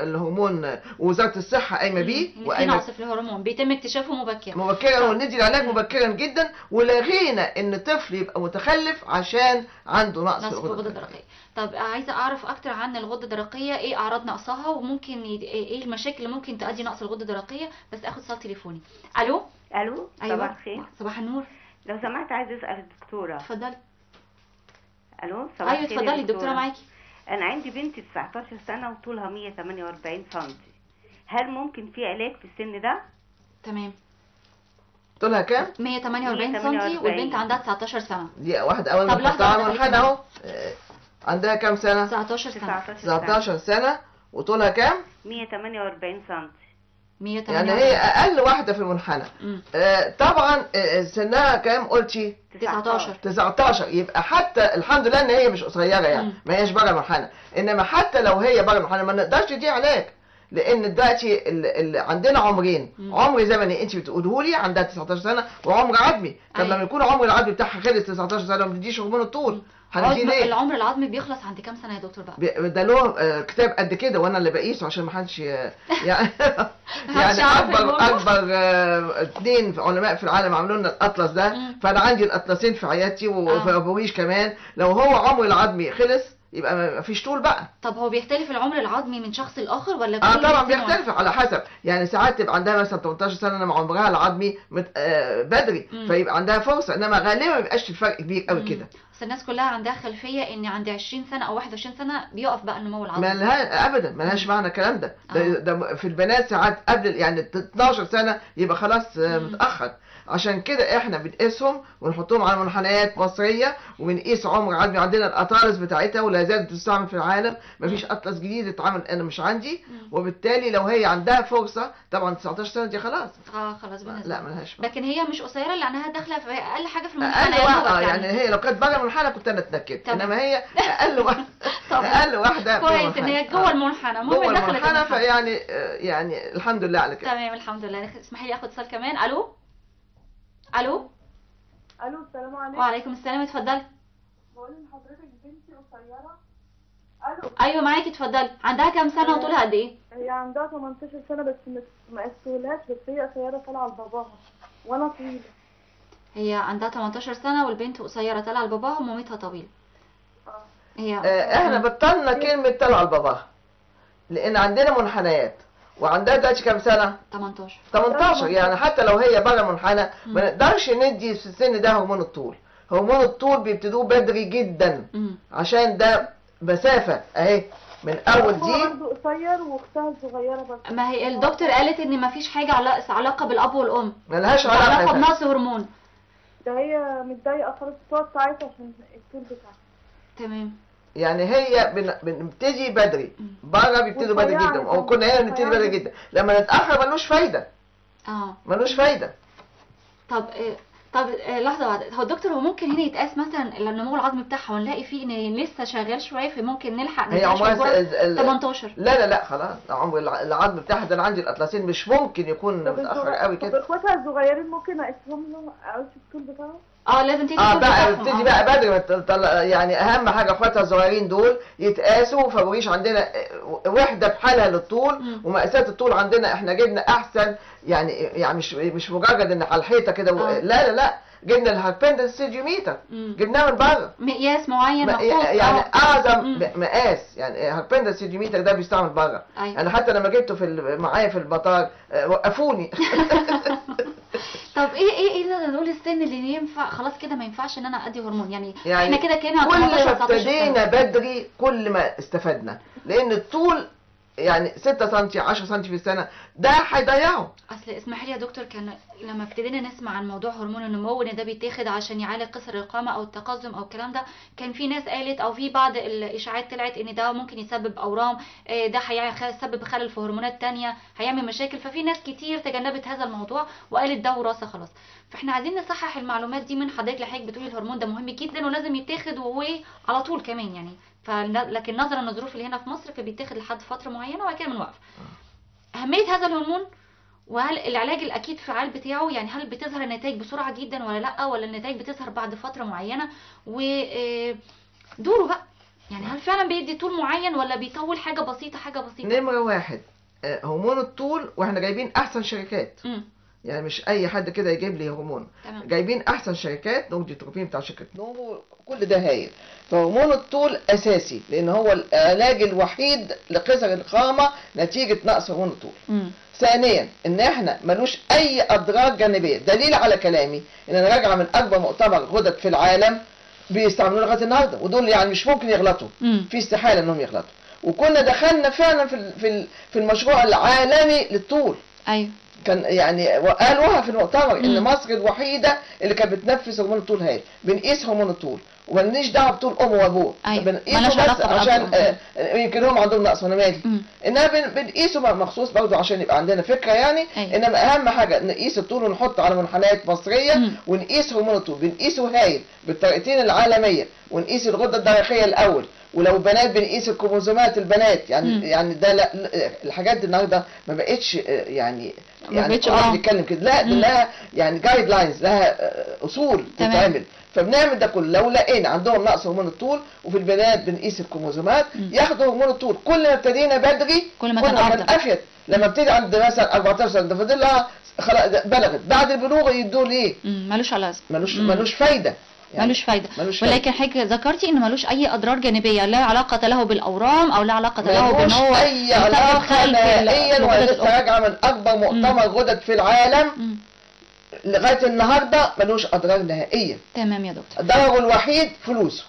الهرمون، ووزاره الصحه قايمه بيه، في نقص في الهرمون بيتم اكتشافه مبكرا وندي العلاج مبكرا جدا. ولغينا ان طفل يبقى متخلف عشان عنده نقص في الغده الدرقيه. طب عايزه اعرف اكتر عن الغده الدرقيه، ايه اعراض نقصها وممكن ايه المشاكل اللي ممكن تؤدي نقص الغده الدرقيه. بس اخد اتصال تليفوني. الو. الو. أيوة. صباح الخير. صباح النور. لو سمحت عايزه اسال الدكتوره. اتفضلي. الو. صباح الخير. ايوه اتفضلي الدكتوره معاكي. انا عندي بنتي 19 سنه وطولها 148 سم. هل ممكن في علاج في السن ده؟ تمام. طولها كام؟ 148 سم والبنت عندها 19 سنه. دي واحده اول ما تطلع منحنى اهو. عندها كام سنه؟ 19 سنه. 19 سنه وطولها كام؟ 148 سم. يعني هي اقل واحده في المنحنى. طبعا سنها كام قلتي؟ 19. يبقى حتى الحمد لله ان هي مش قصيره يعني، ما هيش بره المنحنى. انما حتى لو هي بره المنحنى ما نقدرش دي علاج، لان دلوقتي اللي عندنا عمرين، عمر زمني انت بتقوله لي عندها 19 سنه وعمر عظمي. طب لما يكون العمر العظمي بتاعها خلص 19 سنه ما بتديش هرمون الطول، هنديه ليه؟ العمر العظمي بيخلص عند كام سنه يا دكتور بقى؟ ده له كتاب قد كده وانا اللي بقيسه عشان ما حدش يعني اكبر 2 علماء في العالم عملوا لنا الاطلس ده. فانا عندي الاطلسين في عيادتي وفي ابو ريش كمان. لو هو عمر العظمي خلص يبقى ما فيش طول بقى. طب هو بيختلف العمر العظمي من شخص لاخر ولا طبعا بيختلف على حسب. يعني ساعات تبقى عندها مثلا 18 سنه انما عمرها العظمي بدري فيبقى عندها فرصه، انما غالبا ما بيبقاش الفرق كبير قوي كده. بس الناس كلها عندها خلفيه ان عند 20 سنه او 21 سنه بيقف بقى النمو العضلي. ابدا ملهاش معنى الكلام ده. ده في البنات ساعات قبل يعني 12 سنه يبقى خلاص متاخر. عشان كده احنا بنقيسهم ونحطهم على منحنيات مصريه، وبنقيس عمر عظمي. عندنا الاطالس بتاعتها ولا زالت بتستعمل في العالم، مفيش اطلس جديد اتعمل انا مش عندي. وبالتالي لو هي عندها فرصه طبعا 19 سنه دي خلاص خلاص بالنسبه لا ملهاش. لكن هي مش قصيره لانها داخله في اقل حاجه في المنحنى. يعني هي لو كانت بره المنحنى كنت انا اتنكدت، انما هي اقل واحده كويس ان هي جوه المنحنى. جوه المنحنى فيعني يعني الحمد لله على كده. تمام الحمد لله. اسمحي لي اخد اتصال كمان. الو السلام عليكم. وعليكم السلام، اتفضلي. بقول لحضرتك بنتي قصيره. ايوه معاكي اتفضلي. عندها كام سنه وطولها قد ايه؟ هي عندها 18 سنه بس ما قستولهاش، بس هي قصيره طالعه لباباها وانا طويله. هي عندها 18 سنه والبنت قصيره طالعه لباباها ومامتها طويله. هي احنا بطلنا كلمه طالعه لباباها لان عندنا منحنيات. وعندها دلوقتي كام سنه؟ 18. يعني حتى لو هي بره منحنى ما نقدرش ندي في السن ده هرمون الطول. هرمون الطول بيبتدوه بدري جدا عشان ده مسافه اهي من اول دي. هو برضه قصير واختها صغيره بس. ما هي الدكتور قالت ان ما فيش حاجه علاقه بالاب والام، ملهاش علاقه بنقص هرمون. ده هي متضايقه خالص بتقعد تعيط عشان الطول بتاعها. تمام. يعني هي بنبتدي بدري، بره بيبتدوا بدري جدا، وكنا هنا بنبتدي بدري جدا. لما نتاخر ملوش فايده. ملوش فايده. طب لحظه واحده، هو الدكتور هو ممكن هنا يتقاس مثلا النمو العظمي بتاعها ونلاقي فيه ان لسه شغال شويه فممكن نلحق. هي عمرها 18. لا خلاص عمر العظم بتاعها ده. انا عندي الاطلسين مش ممكن يكون متاخر قوي كده. طب اخواتها الصغيرين ممكن اقيسهم له اقيس الطول بتاعهم؟ لازم تيجي بقى تبتدي بقى بدري. يعني اهم حاجه اخواتها الصغيرين دول يتقاسوا. فمفيش عندنا وحده بحالها للطول، ومقاسات الطول عندنا احنا جبنا احسن. يعني مش مجرد ان على الحيطه كده لا جبنا الهاربندنس سيديوميتر جبناه من بره، مقياس معين يعني اعظم مقاس. يعني هاربندنس سيديوميتر ده بيستعمل بره. انا حتى لما جبته معايا في المطار وقفوني. طب ايه نقدر نقول السن اللي ينفع خلاص كده ما ينفعش ان انا ادي هرمون؟ يعني احنا كده كل ما ابتدينا بدري كل ما استفدنا، لان الطول يعني 6 سم 10 سم في السنه ده هيضيعه. اصل اسمحي لي يا دكتور، كان لما ابتدينا نسمع عن موضوع هرمون النمو ان ده بيتاخد عشان يعالج قصر القامه او التقزم او الكلام ده، كان في ناس قالت او في بعض الاشاعات طلعت ان ده ممكن يسبب اورام، ده هيسبب خلل في هرمونات تانية، هيعمل مشاكل. ففي ناس كتير تجنبت هذا الموضوع وقالت ده وراثه خلاص. فاحنا عايزين نصحح المعلومات دي من حضرتك. لحضرتك بتقولي الهرمون ده مهم جدا ولازم يتاخد وعلى طول كمان يعني. لكن نظرا للظروف اللي هنا في مصر فبيتاخد لحد فتره معينه وبعد كده بنوقف. اهميه هذا الهرمون وهل العلاج الاكيد فعال بتاعه، يعني هل بتظهر النتائج بسرعه جدا ولا لا، ولا النتائج بتظهر بعد فتره معينه؟ ودوره بقى يعني هل فعلا بيدي طول معين ولا بيطول حاجه بسيطه؟ نمره 1 هرمون الطول، واحنا جايبين احسن شركات. يعني مش اي حد كده يجيب لي هرمون. جايبين احسن شركات، نوموديتروبين بتاع شركه نومو، كل ده هايل. فهرمون الطول اساسي لان هو العلاج الوحيد لقصر القامه نتيجه نقص هرمون الطول. ثانيا ان احنا ملوش اي اضرار جانبيه. دليل على كلامي ان انا راجعه من اكبر مؤتمر غدد في العالم بيستعملوه لغايه النهارده، ودول يعني مش ممكن يغلطوا. في استحاله انهم يغلطوا. وكنا دخلنا فعلا في المشروع العالمي للطول. ايوه كان يعني قالوها في المؤتمر ان مصر الوحيده اللي كانت بتنفذ هرمون الطول. هاي بنقيس هرمون الطول ومالناش دعوه بطول ام وابوه. بنقيسه بس عشان يمكن هم عندهم نقص وانا مالي. انما بنقيسه مخصوص برضه عشان يبقى عندنا فكره يعني. انما اهم حاجه نقيس الطول ونحط على منحنيات مصريه ونقيس هرمون الطول. بنقيسه هايل بالطريقتين العالميه، ونقيس الغده الدرقيه الاول، ولو بنات بنقيس الكروموزومات البنات. يعني ده لا الحاجات دي النهارده ما بقتش يعني بنتكلم كده. لا ده لها يعني جايد لاينز، لها اصول تتعمل. فبنعمل ده كله. لو لقينا عندهم نقص هرمون الطول وفي البنات بنقيس الكروموزومات ياخدوا هرمون الطول. كل ما ابتدينا بدري كل ما كان افيد. لما ابتدي عند مثلا 14 سنه ده فاضل لها خلاص بلغت، بعد البلوغ يدوا ليه؟ ملوش علاج، ملوش فايده يعني. ملوش فايده. ولكن حضرتك ذكرتي ان ملوش اي اضرار جانبيه، لا علاقه له بالاورام او لا علاقه له بان هو اي علاقه نهائيا. ولسه راجعه من اكبر مؤتمر غدد في العالم لغايه النهارده ملوش اضرار نهائيه. تمام يا دكتور. ضرره الوحيد فلوسه.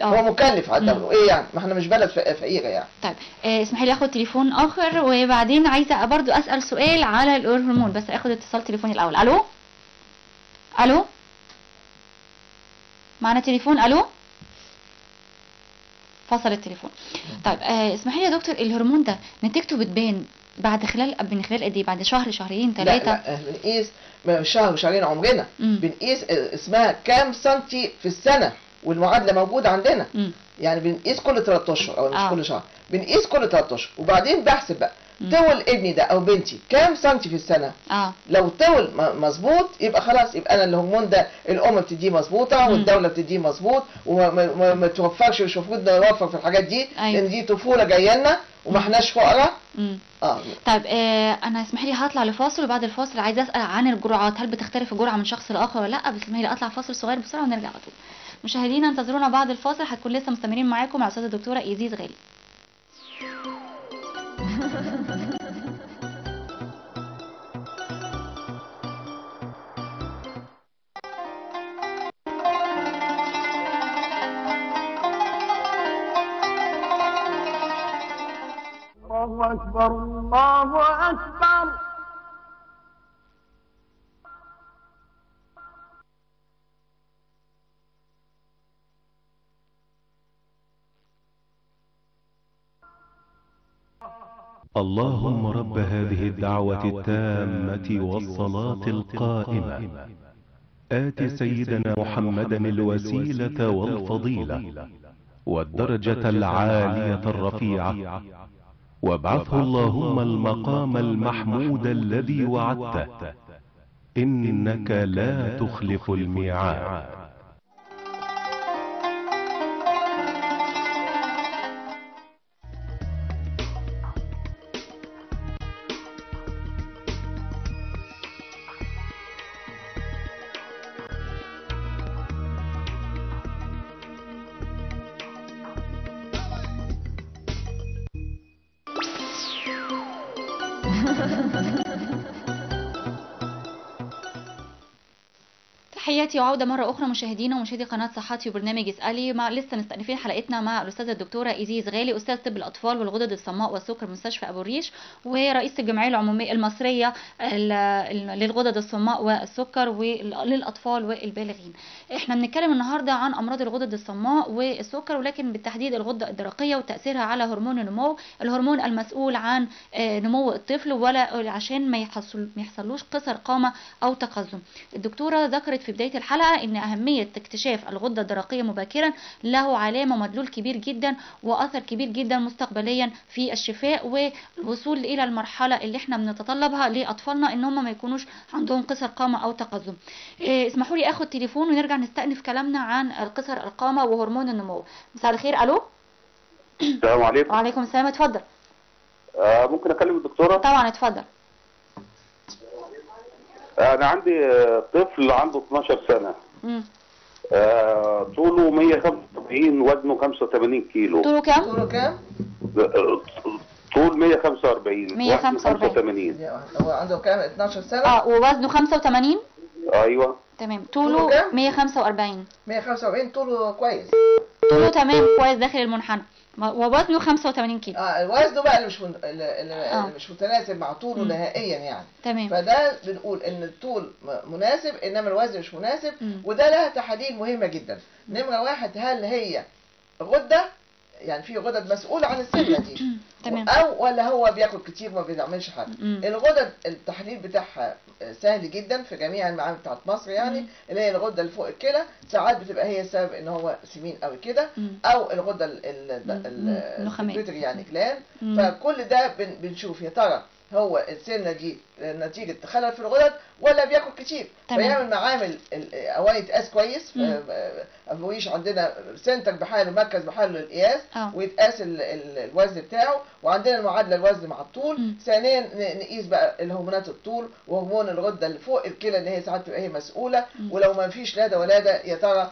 هو مكلف على الدوله، ايه يعني؟ ما احنا مش بلد فقيره يعني. طيب اسمحي لي اخد تليفون اخر، وبعدين عايزه برضو اسال سؤال على الهرمون، بس اخد اتصال تليفوني الاول. الو الو، معنا تليفون. الو، فصل التليفون. طيب اسمحي لي يا دكتور، الهرمون ده نتيجته بتبان بعد خلال قد ايه؟ بعد شهر، شهرين، 3؟ لا بنقيس شهر وشهرين عمرنا. بنقيس اسمها كام سنتي في السنه، والمعادله موجوده عندنا. يعني بنقيس كل 3 اشهر او مش كل شهر، بنقيس كل 3 اشهر، وبعدين بحسب بقى طول ابني ده او بنتي كام سنتي في السنه. لو طول مظبوط يبقى خلاص، يبقى انا الهرمون ده الام بتديه مظبوطه والدوله بتديه مظبوط، وما توفرش. مش المفروض نوفر في الحاجات دي، لان دي طفوله جايه لنا وما احناش فقراء. طيب انا اسمحي لي هطلع لفاصل، وبعد الفاصل عايزه اسال عن الجرعات، هل بتختلف الجرعه من شخص لاخر ولا لا؟ بس اسمحي لي اطلع فاصل صغير بسرعه ونرجع على طول. مشاهدينا انتظرونا بعد الفاصل، هتكون لسه مستمرين معاكم مع الاستاذه الدكتوره ايزيز غالي. الله أكبر الله أكبر. اللهم رب هذه الدعوة التامة والصلاة القائمة، آت سيدنا محمدا الوسيلة والفضيلة والدرجة العالية الرفيعة، وابعثه اللهم المقام المحمود الذي وعدته، إنك لا تخلف الميعاد. تحياتي وعودة مرة أخرى مشاهدينا ومشاهدي قناة صحتي وبرنامج اسألي. لسه مستأنفين حلقتنا مع الأستاذة الدكتورة إيزيز غالي، أستاذ طب الأطفال والغدد الصماء والسكر مستشفى أبو الريش، ورئيس الجمعية العمومية المصرية للغدد الصماء والسكر وللأطفال والبالغين. احنا بنتكلم النهاردة عن أمراض الغدد الصماء والسكر، ولكن بالتحديد الغدة الدرقية وتأثيرها على هرمون النمو، الهرمون المسؤول عن نمو الطفل ولا عشان ما يحصلوش قصر قامة أو تقزم. الدكتورة ذكرت في بداية الحلقة ان اهمية اكتشاف الغدة الدرقية مبكرا له علامة مدلول كبير جدا واثر كبير جدا مستقبليا في الشفاء والوصول الى المرحلة اللي احنا بنتطلبها لاطفالنا ان هم ما يكونوش عندهم قصر قامة او تقزم. اسمحوا لي اخد تليفون ونرجع نستأنف كلامنا عن قصر القامة وهرمون النمو. مساء الخير. الو. السلام عليكم. وعليكم السلام. اتفضل. ممكن اكلم الدكتورة؟ طبعا اتفضل. انا عندي طفل عنده 12 سنة. طوله 175، وزنه 85 كيلو. طوله كام؟ طول 145. 145. هو عنده كام؟ 12 سنة. ووزنه 85. ايوه تمام. طوله 145. 145 طوله كويس. طوله تمام كويس داخل المنحنى، ووزنه 85 كيلو. الوزن بقى اللي مش متناسب مع طوله نهائيا يعني. تمام. فده بنقول ان الطول مناسب انما الوزن مش مناسب. وده لها تحاليل مهمة جدا. نمرة 1، هل هي غدة، يعني في غدد مسؤولة عن السمنة دي تمام. ولا هو بياكل كتير ما بيعملش حاجة. الغدد التحليل بتاعها سهل جدا في جميع المعامل بتاعت مصر يعني. اللي هي الغدة اللي فوق الكلى ساعات بتبقى هي السبب ان هو سمين قوي كده، او الغدة البيتري يعني جلان. فكل ده بنشوف يا ترى هو السمنة دي نتيجة خلل في الغدد ولا بياكل كتير. فيعمل معامل اواني يتقاس كويس. مفيش عندنا سنتر بحاله، مركز بحاله للقياس ويتقاس الوزن بتاعه، وعندنا المعادله الوزن مع الطول. ثانيا نقيس بقى الهرمونات الطول وهرمون الغده اللي فوق الكلى اللي هي ساعات تبقى هي مسؤوله. ولو ما فيش لا ده ولا ده يا ترى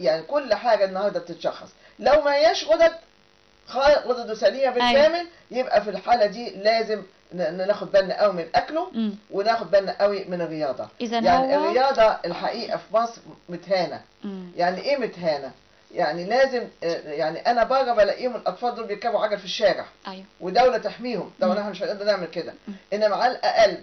يعني كل حاجه النهارده بتتشخص. لو ما هياش غدد سليمه بالكامل يبقى في الحاله دي لازم ناخد بالنا قوي من اكله وناخد بالنا قوي من الرياضه. يعني الرياضه الحقيقه في مصر متهانه. يعني ايه متهانه؟ يعني لازم يعني انا بره بلاقيهم الاطفال دول بيركبوا عجل في الشارع. ايوه. ودوله تحميهم، طبعا احنا مش هنقدر نعمل كده. انما على الاقل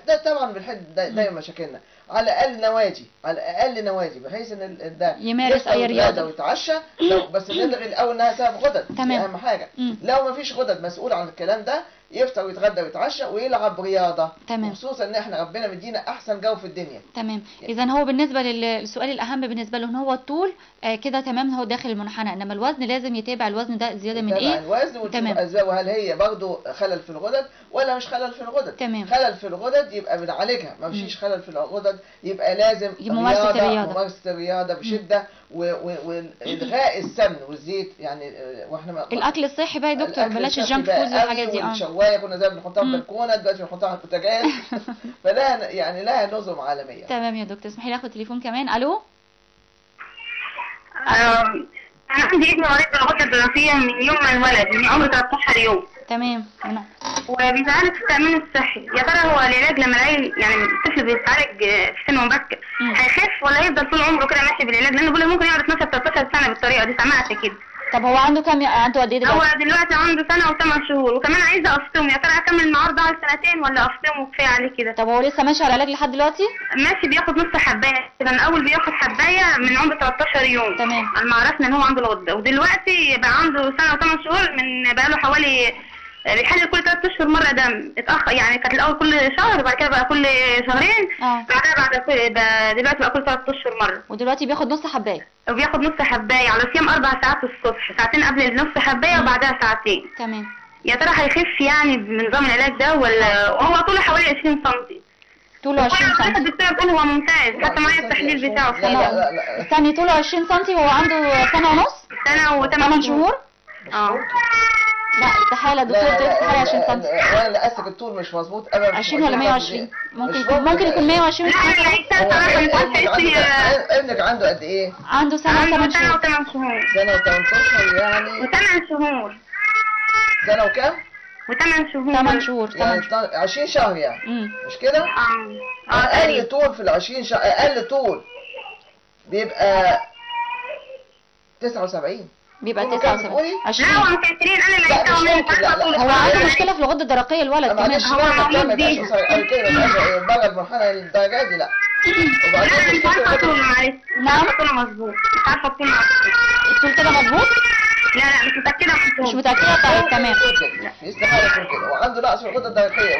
ده طبعا دايما مشاكلنا، على الاقل نوادي، على الاقل نوادي بحيث ان ده يمارس اي رياضه ويتعشى. بس نلغي الاول انها سبب غدد. تمام. دي اهم حاجه. لو ما فيش غدد مسؤول عن الكلام ده يفطر ويتغدى ويتعشى ويلعب رياضه. تمام. خصوصا ان احنا ربنا مدينا احسن جو في الدنيا. تمام. اذا هو بالنسبه للسؤال الاهم بالنسبه له ان هو الطول كده تمام، هو داخل المنحنى، انما الوزن لازم يتابع الوزن ده زياده من ايه. الوزن تمام. وهل هي برضه خلل في الغدد ولا مش خلل في الغدد. تمام. خلل في الغدد يبقى بنعالجها، ما فيش خلل في الغدد يبقى لازم ممارسه الرياضه بشده والغاء السمن والزيت. يعني واحنا الاكل الصحي بقى يا دكتور، بلاش الجنك فود والحاجات دي. الشوايه كنا زي بنحطها في البلكونه، دلوقتي بنحطها على البوتاجاز. فده يعني لها نظم عالميه. تمام يا دكتور. اسمحي لي اخد تليفون كمان. الو. انا عندي ابني مريض بالغده الدرقيه من يوم ما انولد، من عمر 13 يوم. تمام. وبيتعالج في التامين الصحي. يا ترى هو العلاج لما العيل يعني الطفل بيتعالج في سن مبكر هيخف ولا يفضل طول عمره كده ماشي بالعلاج؟ لانه بيقول ممكن يقعد 12 13 سنه بالطريقه دي، سمعت كده. طب هو عنده كام؟ عنده قد ايه دلوقتي؟ هو دلوقتي عنده سنه و8 شهور، وكمان عايزه افطمه. يا ترى اكمل معاه على سنتين ولا افطمه كفايه عليه كده؟ طب هو لسه ماشي على العلاج لحد دلوقتي؟ ماشي، بياخد نص حبايه كده. من اول بياخد حبايه من عمر 13 يوم. تمام. على ما عرفنا ان هو عنده الغده، ودلوقتي بقى عنده سنه و8 شهور، من بقى له حوالي بيحلل كل 3 اشهر مره دم. اتاخر يعني، كانت الاول كل شهر، بعد كده بقى كل شهرين، بعدها دلوقتي بقى كل 3 اشهر مره. ودلوقتي بياخد نص حبايه. وبياخد نص حبايه على صيام 4 ساعات الصبح، ساعتين قبل النص حبايه وبعدها ساعتين. تمام. يا ترى هيخف يعني بنظام العلاج ده ولا؟ وهو طوله حوالي 20 سم. طوله 20 سم. الدكتور بتقول هو ممتاز، حتى معايا التحليل بتاعه. لا استني، طوله 20 سم وهو عنده سنه ونص؟ سنه و8 شهور. لا استحاله دكتور، استحاله 20 سم. وانا اللي قاسك الطول مش مظبوط ابدا. 20 ولا 120؟ ممكن يكون 120. ابنك عنده قد ايه؟ عنده سنه و8 شهور. سنه و8 شهور يعني. و8 شهور. سنه وكام؟ و8 شهور. 8 شهور. يعني 20 شهر يعني. مش كده؟ اقل طول في ال 20 شهر، اقل طول بيبقى 79. بيبقى 79. لا هو مش 20، انا اللي عايزاه. هو عنده مشكله في الغده الدرقيه الولد كمان. هو مولود بيه. كده بره المرحله الدرجات دي. لا وبعدين مش عارفه طول. معلش مش عارفه طول مظبوط. مش عارفه طول الطول كده مظبوط؟ لا مش متاكده. مش متاكده. طيب تمام. استحاله يكون كده وعنده نقص في الغده الدرقيه.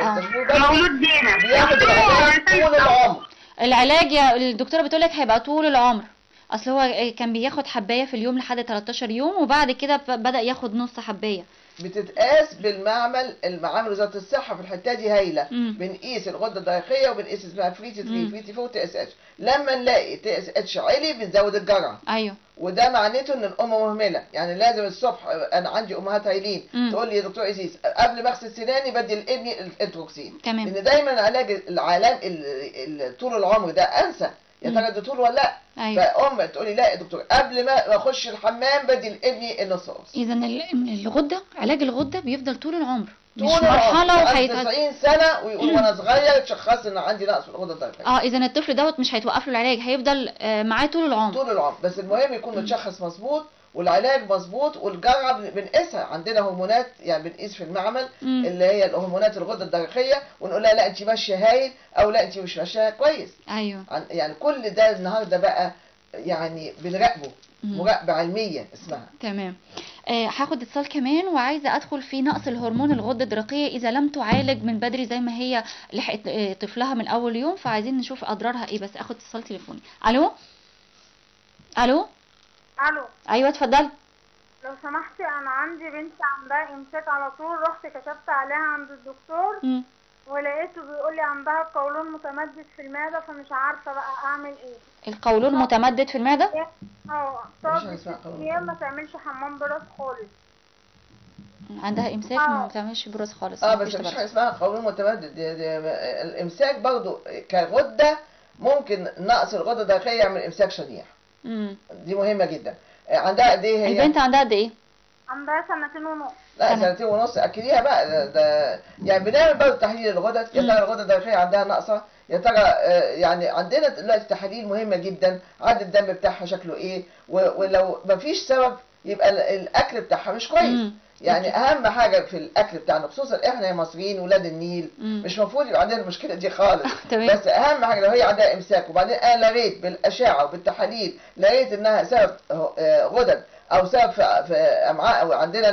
مولود بيها. بياخد العلاج طول العمر. العلاج يا الدكتوره بتقول لك هيبقى طول العمر. اصل هو كان بياخد حبايه في اليوم لحد 13 يوم، وبعد كده بدأ ياخد نص حبايه. بتتقاس بالمعمل، المعامل وزاره الصحه في الحته دي هايله. بنقيس الغده الدرقيه وبنقيس اسمها فريتي 3 فريتي 4 تي اس اتش. لما نلاقي تي اس اتش عالي بنزود الجرعه. ايوه. وده معناته ان الام مهمله. يعني لازم الصبح، انا عندي امهات هايلين تقول لي يا دكتور عزيز قبل ما اغسل سناني بدي لابني الانتروكسين. تمام. لان دايما علاج طول العمر ده انسى يا ترى ده طول ولا لا. أيوة. فام تقولي لا يا دكتور قبل ما اخش الحمام بدي لابني النص قرص. اذا الغده، علاج الغده بيفضل طول العمر، مش طول مرحله. وهيت 90 سنه ويقول وانا صغير اتشخصت ان عندي نقص في الغده الدرقيه. اذا الطفل دوت مش هيتوقف له العلاج، هيفضل معاه طول العمر. طول العمر، بس المهم يكون متشخص مظبوط والعلاج مظبوط والجرعه بنقيسها. عندنا هرمونات يعني بنقيس في المعمل اللي هي الهرمونات الغده الدرقيه، ونقول لها لا انت ماشيه هايل او لا انت مش ماشيه كويس. ايوه. يعني كل ده النهارده بقى يعني بنراقبه مراقبه علميه اسمها. تمام. هاخد اتصال كمان، وعايزه ادخل في نقص الهرمون الغده الدرقيه اذا لم تعالج من بدري زي ما هي لحقت طفلها من اول يوم، فعايزين نشوف اضرارها ايه. بس اخد اتصال تليفوني. الو. الو. ايوه اتفضلي. لو سمحتي انا عندي بنتي عندها امساك على طول، رحت كشفت عليها عند الدكتور ولقيته بيقول لي عندها القولون متمدد في المعده، فمش عارفه بقى اعمل ايه. القولون متمدد في المعده؟ تقعد 6 ايام ما تعملش حمام براس خالص. عندها امساك ما بتعملش براس خالص. بس مفيش حاجه اسمها قولون متمدد. الامساك برضو كغده ممكن نقص الغده الدرقيه يعمل امساك شنيع. دي مهمه جدا. عندها قد ايه هي؟ البنت عندها قد ايه؟ عندها 2.5 سنين. لا 2.5 سنين اكليها بقى ده يعني بنعمل برضه تحليل الغدد، يا ترى الغدد الدرقية عندها ناقصة، يا ترى يعني عندنا دلوقتي تحاليل مهمة جدا، عدد الدم بتاعها شكله ايه، ولو مفيش سبب يبقى الاكل بتاعها مش كويس. يعني اهم حاجه في الاكل بتاعنا خصوصا احنا يا مصريين ولاد النيل مش المفروض يبقى عندنا المشكله دي خالص. بس اهم حاجه لو هي عندها امساك وبعدين انا لقيت بالاشعه وبالتحاليل لقيت انها سبب غدد او سبب في امعاء او عندنا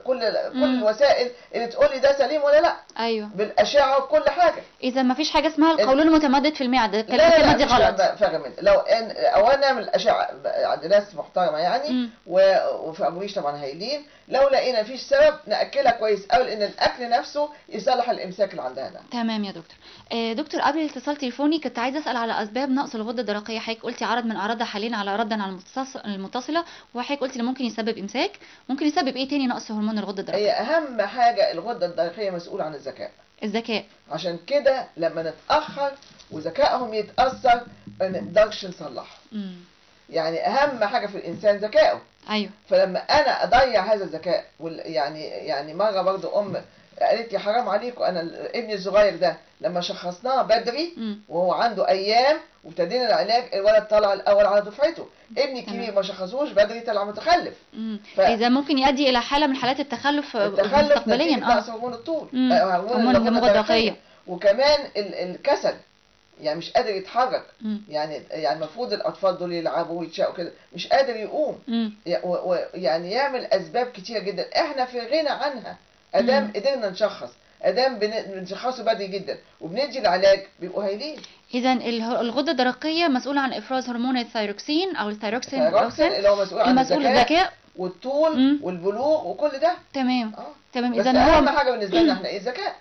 كل الوسائل اللي تقول لي ده سليم ولا لا. ايوه بالاشعه وكل حاجه. اذا ما فيش حاجه اسمها القولون المتمدد في المعده، الكلمه دي غلط. لو اولا نعمل اشعه عند ناس محترمه يعني وفي ابو ريش طبعا هايلين، لو لقينا فيش سبب ناكلها كويس قوي لان الاكل نفسه يصلح الامساك اللي عندها ده. تمام يا دكتور. دكتور قبل الاتصال تليفوني كنت عايزه اسال على اسباب نقص الغده الدرقيه. حضرتك قلتي عرض من اعراضها حاليا على ردا على المتصله، وحضرتك قلتي اللي ممكن يسبب امساك، ممكن يسبب ايه تاني نقص هرمون الغده الدرقيه؟ هي اهم حاجه الغده الدرقيه مسؤوله عن الذكاء. الذكاء. عشان كده لما نتاخر وذكائهم يتاثر ما نقدرش نصلحه. يعني اهم حاجه في الانسان ذكائه. ايوه. فلما انا اضيع هذا الذكاء يعني مره برضه قالت لي حرام عليكم، انا ابني الصغير ده لما شخصناه بدري وهو عنده ايام وابتدينا العلاج الولد طلع الاول على دفعته. ابني الكبير ما شخصوش بدري طلع متخلف. اذا ممكن يؤدي الى حاله من حالات التخلف مستقبليا. نقص هرمون الطول، هرمون الغده الدرقيه، وكمان الكسل، يعني مش قادر يتحرك. يعني المفروض الاطفال دول يلعبوا ويتشقوا كده، مش قادر يقوم. يعني يعمل اسباب كتيره جدا احنا في غنى عنها ادام قدرنا نشخص، ادام بنشخصه بدري جدا وبندي العلاج بيبقوا هايلين. اذا الغده الدرقيه مسؤوله عن افراز هرمون الثايروكسين او الثايروكسين اللي هو مسؤول عن الذكاء والطول والبلوغ وكل ده. تمام. تمام. اذا اهم حاجه بالنسبه لنا احنا ايه؟ الذكاء.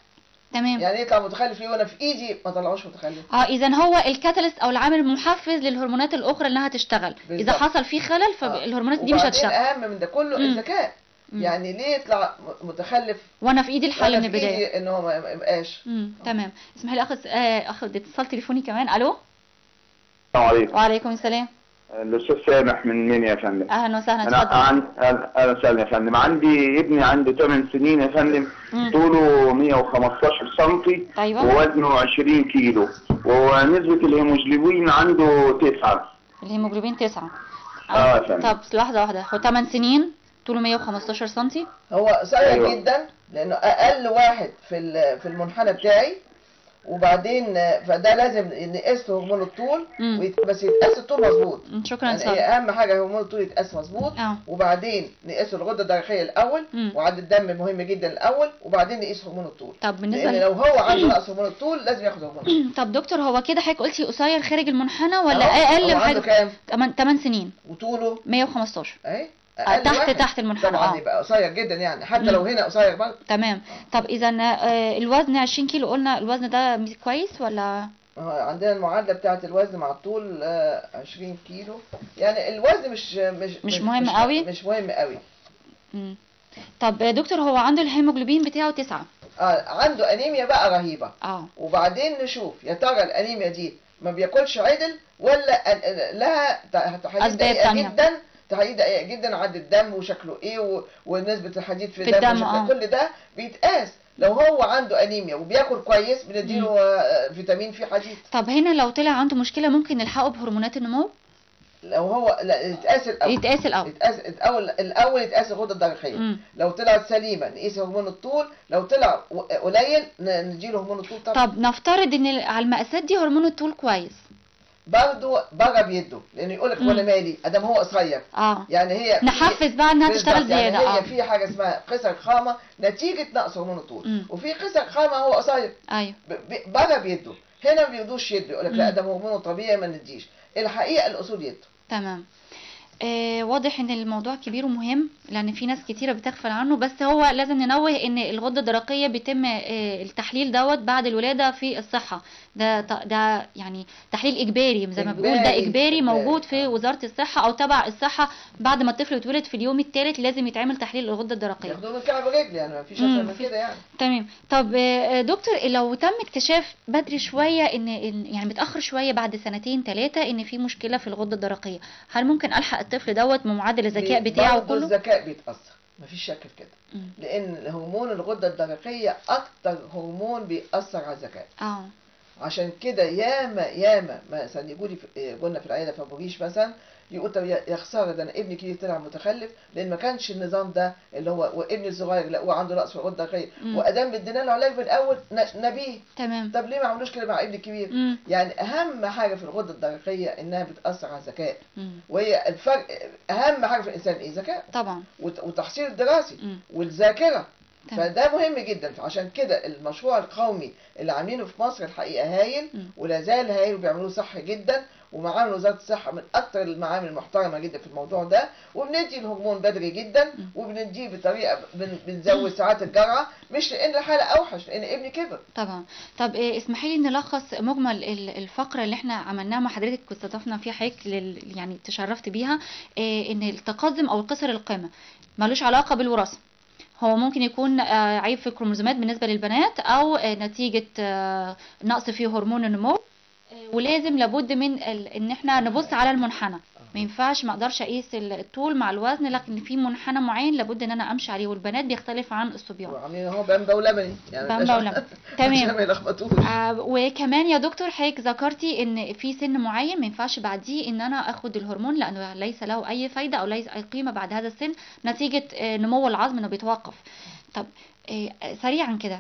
تمام. يعني يطلع متخلف ليه وانا في ايدي ما طلعوش متخلف. اذا هو الكاتاليست او العامل المحفز للهرمونات الاخرى انها تشتغل. اذا حصل فيه خلل فالهرمونات دي مش هتشتغل. اهم من ده كله الذكاء. يعني ليه يطلع متخلف وانا في ايدي الحل من البدايه؟ في ايدي ان هو ما يبقاش. تمام. اسمح لي اخد اتصال تليفوني كمان. الو. السلام عليكم. وعليكم السلام. الاستاذ سامح من مين يا فندم؟ اهلا وسهلا. اتفضل. اهلا وسهلا يا فندم. عندي ابني عنده 8 سنين يا فندم، طوله 115 سم. ايوه. ووزنه 20 كيلو، ونسبه الهيموجلوبين عنده 9. الهيموجلوبين 9. يا فندم. طب لحظه واحده، هو 8 سنين طوله 115 سم. هو قصير جدا لانه اقل واحد في المنحنى بتاعي، وبعدين فده لازم نقيس هرمون الطول بس يتقاس الطول مظبوط. شكرا. يعني اهم حاجه هرمون الطول يتقاس مظبوط. وبعدين نقيس الغده الدرقيه الاول وعدد الدم مهم جدا الاول وبعدين نقيس هرمون الطول. طب بالنسبه لان لو هو عنده نقص هرمون الطول لازم ياخد هرمون الطول. طب دكتور هو كده حضرتك قلتي قصير خارج المنحنى ولا اقل من حاجه؟ كام؟ 8 سنين وطوله 115 اهي تحت المنحنى. طبعا يبقى قصير جدا يعني حتى لو هنا قصير برضه. تمام. طب اذا الوزن 20 كيلو قلنا الوزن ده كويس ولا؟ عندنا المعادله بتاعه الوزن مع الطول 20 كيلو، يعني الوزن مش مهم قوي. مش مهم قوي. طب دكتور هو عنده الهيموجلوبين بتاعه 9. عنده انيميا بقى رهيبه. وبعدين نشوف يا ترى الانيميا دي ما بياكلش عدل ولا لها تحاليل دقيقه جدا، تحاليل دقيقه جدا، عدد الدم وشكله ايه ونسبه الحديد في الدم كل ده بيتقاس. لو هو عنده انيميا وبياكل كويس بنديله فيتامين فيه حديد. طب هنا لو طلع عنده مشكله ممكن نلحقه بهرمونات النمو؟ لو هو لا يتقاس الاول يتقاس الغده الدرقيه. لو طلعت سليمه نقيس هرمون الطول، لو طلع قليل نديله هرمون الطول طبعا. طب نفترض ان على المقاسات دي هرمون الطول كويس برضه بره بيده، لان يقول لك وانا مالي ادام هو قصير. يعني هي نحفز بقى انها تشتغل زياده. يعني هي في حاجه اسمها قصر خامه نتيجه نقص هرمون الطول، وفي قصر خامه هو قصير. ايوه. بره بيده، هنا ما بيرضوش يده، يقول لك لا ده هرمونه طبيعي ما نديش. الحقيقه الاصول يده. تمام. واضح ان الموضوع كبير ومهم لان في ناس كتيره بتغفل عنه، بس هو لازم ننوه ان الغده الدرقيه بيتم التحليل دوت بعد الولاده في الصحه. ده يعني تحليل اجباري زي ما بيقول، ده اجباري موجود في وزاره الصحه او تبع الصحه. بعد ما الطفل يتولد في اليوم الثالث لازم يتعمل تحليل الغده الدرقيه. ياخدوه من كعب رجل، يعني ما فيش اكتر من كده يعني. تمام. طب دكتور لو تم اكتشاف بدري شويه ان يعني متاخر شويه بعد 2 3 ان في مشكله في الغده الدرقيه، هل ممكن الحق الطفل دوت بمعدل الذكاء بتاعه كله؟ الذكاء بيتاثر. مفيش شك في كده. لان هرمون الغده الدرقيه اكتر هرمون بيأثر على الذكاء. عشان كده ياما مثلا يقولنا في العياده في ابو ريش مثلا، يقول طب يا خساره ده انا ابني كبير طلع متخلف لان ما كانش النظام ده اللي هو وابني الصغير لا هو عنده نقص في الغده الدرقيه وادام ادينا له علاج من الاول نبيه. تمام. طب ليه ما عملوش كده مع ابني الكبير؟ يعني اهم حاجه في الغده الدرقيه انها بتاثر على الذكاء. وهي الفرق اهم حاجه في الانسان ايه؟ ذكاء طبعا والتحصيل الدراسي والذاكره. فده مهم جدا. فعشان كده المشروع القومي اللي عاملينه في مصر الحقيقه هايل ولا زال هايل وبيعملوه صح جدا، ومعامل وزاره الصحه من اكثر المعامل المحترمه جدا في الموضوع ده، وبندي الهرمون بدري جدا وبنديه بطريقه بنزود ساعات الجرعه، مش لان الحاله اوحش لان ابني كبر. طبعا. طب اسمحي لي نلخص مجمل الفقره اللي احنا عملناها مع حضرتك واستضفنا فيها حضرتك يعني تشرفت بيها، ان التقزم او قصر القامه ملوش علاقه بالوراثه، هو ممكن يكون عيب في الكروموزومات بالنسبه للبنات او نتيجه نقص في هرمون النمو، ولازم لابد من ان احنا نبص على المنحنى. ما ينفعش ما اقدرش اقيس الطول مع الوزن، لكن في منحنى معين لابد ان انا امشي عليه، والبنات بيختلف عن الصبيان. وعاملين اهو بامبا ولبني يعني بامبا ولبني تمام. ما يلخبطوش. وكمان يا دكتور حضرتك ذكرتي ان في سن معين ما ينفعش بعديه ان انا اخد الهرمون لانه ليس له اي فايده او ليس اي قيمه بعد هذا السن نتيجه نمو العظم انه بيتوقف. طب سريعا كده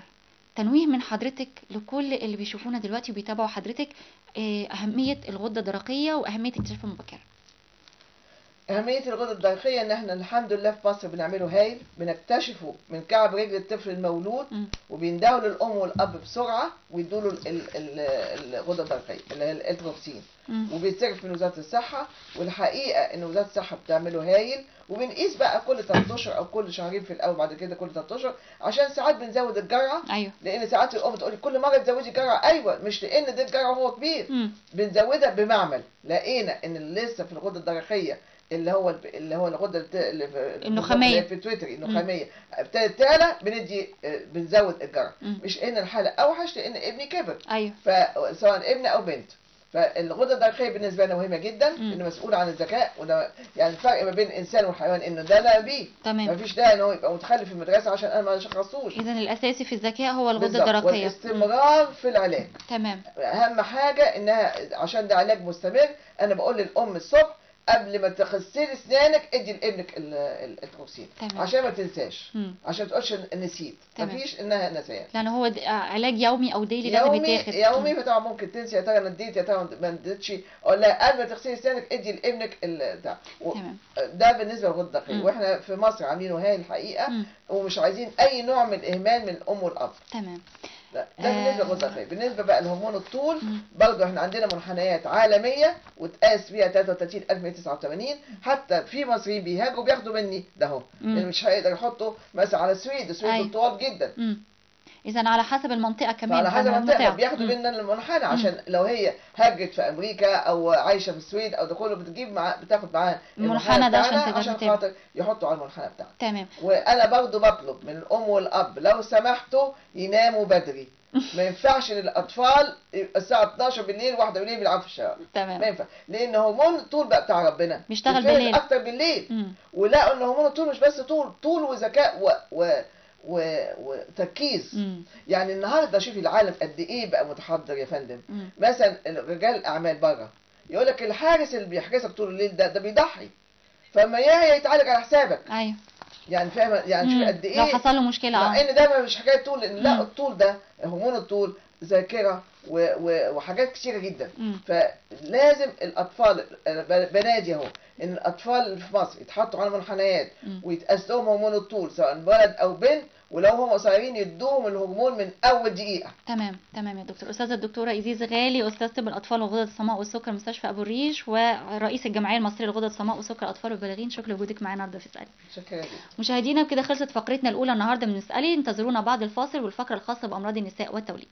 تنويه من حضرتك لكل اللي بيشوفونا دلوقتي وبيتابعوا حضرتك، أهمية الغدة الدرقية وأهمية الاكتشاف المبكر. أهمية الغدة الدرقية إن إحنا الحمد لله في مصر بنعمله هايل، بنكتشفه من كعب رجل الطفل المولود وبيندهوا للأم والأب بسرعة ويدوا له الغدة الدرقية اللي هي الإتروكسين، وبيتصرف من وزارة الصحة، والحقيقة إن وزارة الصحة بتعمله هايل، وبنقيس بقى كل 3 أشهر أو كل شهرين في الأول، بعد كده كل 3 أشهر عشان ساعات بنزود الجرعة. أيوه. لأن ساعات الأم تقول لي كل مرة تزودي الجرعة، أيوه مش لأن ده الجرعة هو كبير، بنزودها بمعمل لقينا إن لسه في الغدة الدرقية اللي هو الغده النخاميه في تويتر النخاميه ابتدت تعلى بنزود الجرعه، مش ان الحاله اوحش لان ابني كبر. ايوه. فسواء ابن او بنت، فالغده الدرقيه بالنسبه لنا مهمه جدا، انه مسؤول عن الذكاء، وده يعني الفرق ما بين الانسان والحيوان انه ده لا بيه. تمام. مفيش داعي انه يبقى متخلف في المدرسه عشان انا ما شخصوش. اذا الاساسي في الذكاء هو الغده الدرقيه والاستمرار في العلاج. تمام. اهم حاجه انها عشان ده علاج مستمر، انا بقول للام الصبح قبل ما تغسلي اسنانك ادي لابنك التروكسين عشان ما تنساش، عشان ما تقولش نسيت. مفيش انها نسيان، لان هو علاج يومي او ديلي لازم يتاخد يومي. فطبعا ممكن تنسي، يا ترى انا اديت يا ترى ما اديتش، ولا قبل ما تغسلي اسنانك ادي لابنك ده. ده بالنسبه للغده الدرقيه، واحنا في مصر عاملينه هاي الحقيقه، ومش عايزين اي نوع من الاهمال من الام والاب. تمام. ده بالنسبه للغده الدرقيه. بالنسبه بقى لهرمون الطول برضه احنا عندنا منحنيات عالميه وتقاس فيها 33189، حتى في مصريين بيهاجروا بياخدوا مني ده اهو، لان مش هيقدر يحطوا مثلا على السويد طوال جدا. اذا على حسب المنطقه كمان، على حسب المنطقه بياخدوا مننا المنحنى، عشان لو هي هاجت في امريكا او عايشه في السويد او ده كله بتاخد معاها المنحنى ده عشان خاطر يحطوا على المنحنى بتاعنا. تمام. وانا برضه بطلب من الام والاب لو سمحتوا يناموا بدري. ما ينفعش للاطفال الساعه 12 بالليل 1 بالليل بيلعبوا في الشارع. تمام. ما ينفع، لان هرمون الطول بقى بتاع ربنا بيشتغل بالليل اكتر بالليل. ولقوا ان هرمون الطول مش بس طول وذكاء وتركيز. يعني النهارده شوفي العالم قد ايه بقى متحضر يا فندم. مثلا رجال الاعمال بره يقول لك الحارس اللي بيحجزك طول الليل ده بيضحي، فما يتعالج على حسابك. ايوه. يعني فاهمه، يعني شوفي قد ايه لو حصل له مشكله مع ان ده مش حكايه طول، لان لا الطول ده هرمون الطول ذاكره وحاجات كثيره جدا. فلازم الاطفال بنادي اهو ان الاطفال اللي في مصر يتحطوا على منحنيات ويتقاس لهم هرمون الطول سواء ولد او بنت، ولو هم قصيرين يدوهم الهرمون من اول دقيقه. تمام يا دكتور. استاذه الدكتوره ايزيز غالي، استاذ طب الاطفال والغدد الصماء والسكر مستشفى ابو الريش، ورئيس الجمعيه المصريه للغدد الصماء والسكر الاطفال والبالغين، شكرا لوجودك معانا النهارده في اسالي. شكرا جدا. مشاهدينا بكده خلصت فقرتنا الاولى النهارده من اسالي، انتظرونا بعد الفاصل والفقره الخاصه بامراض النساء والتوليد.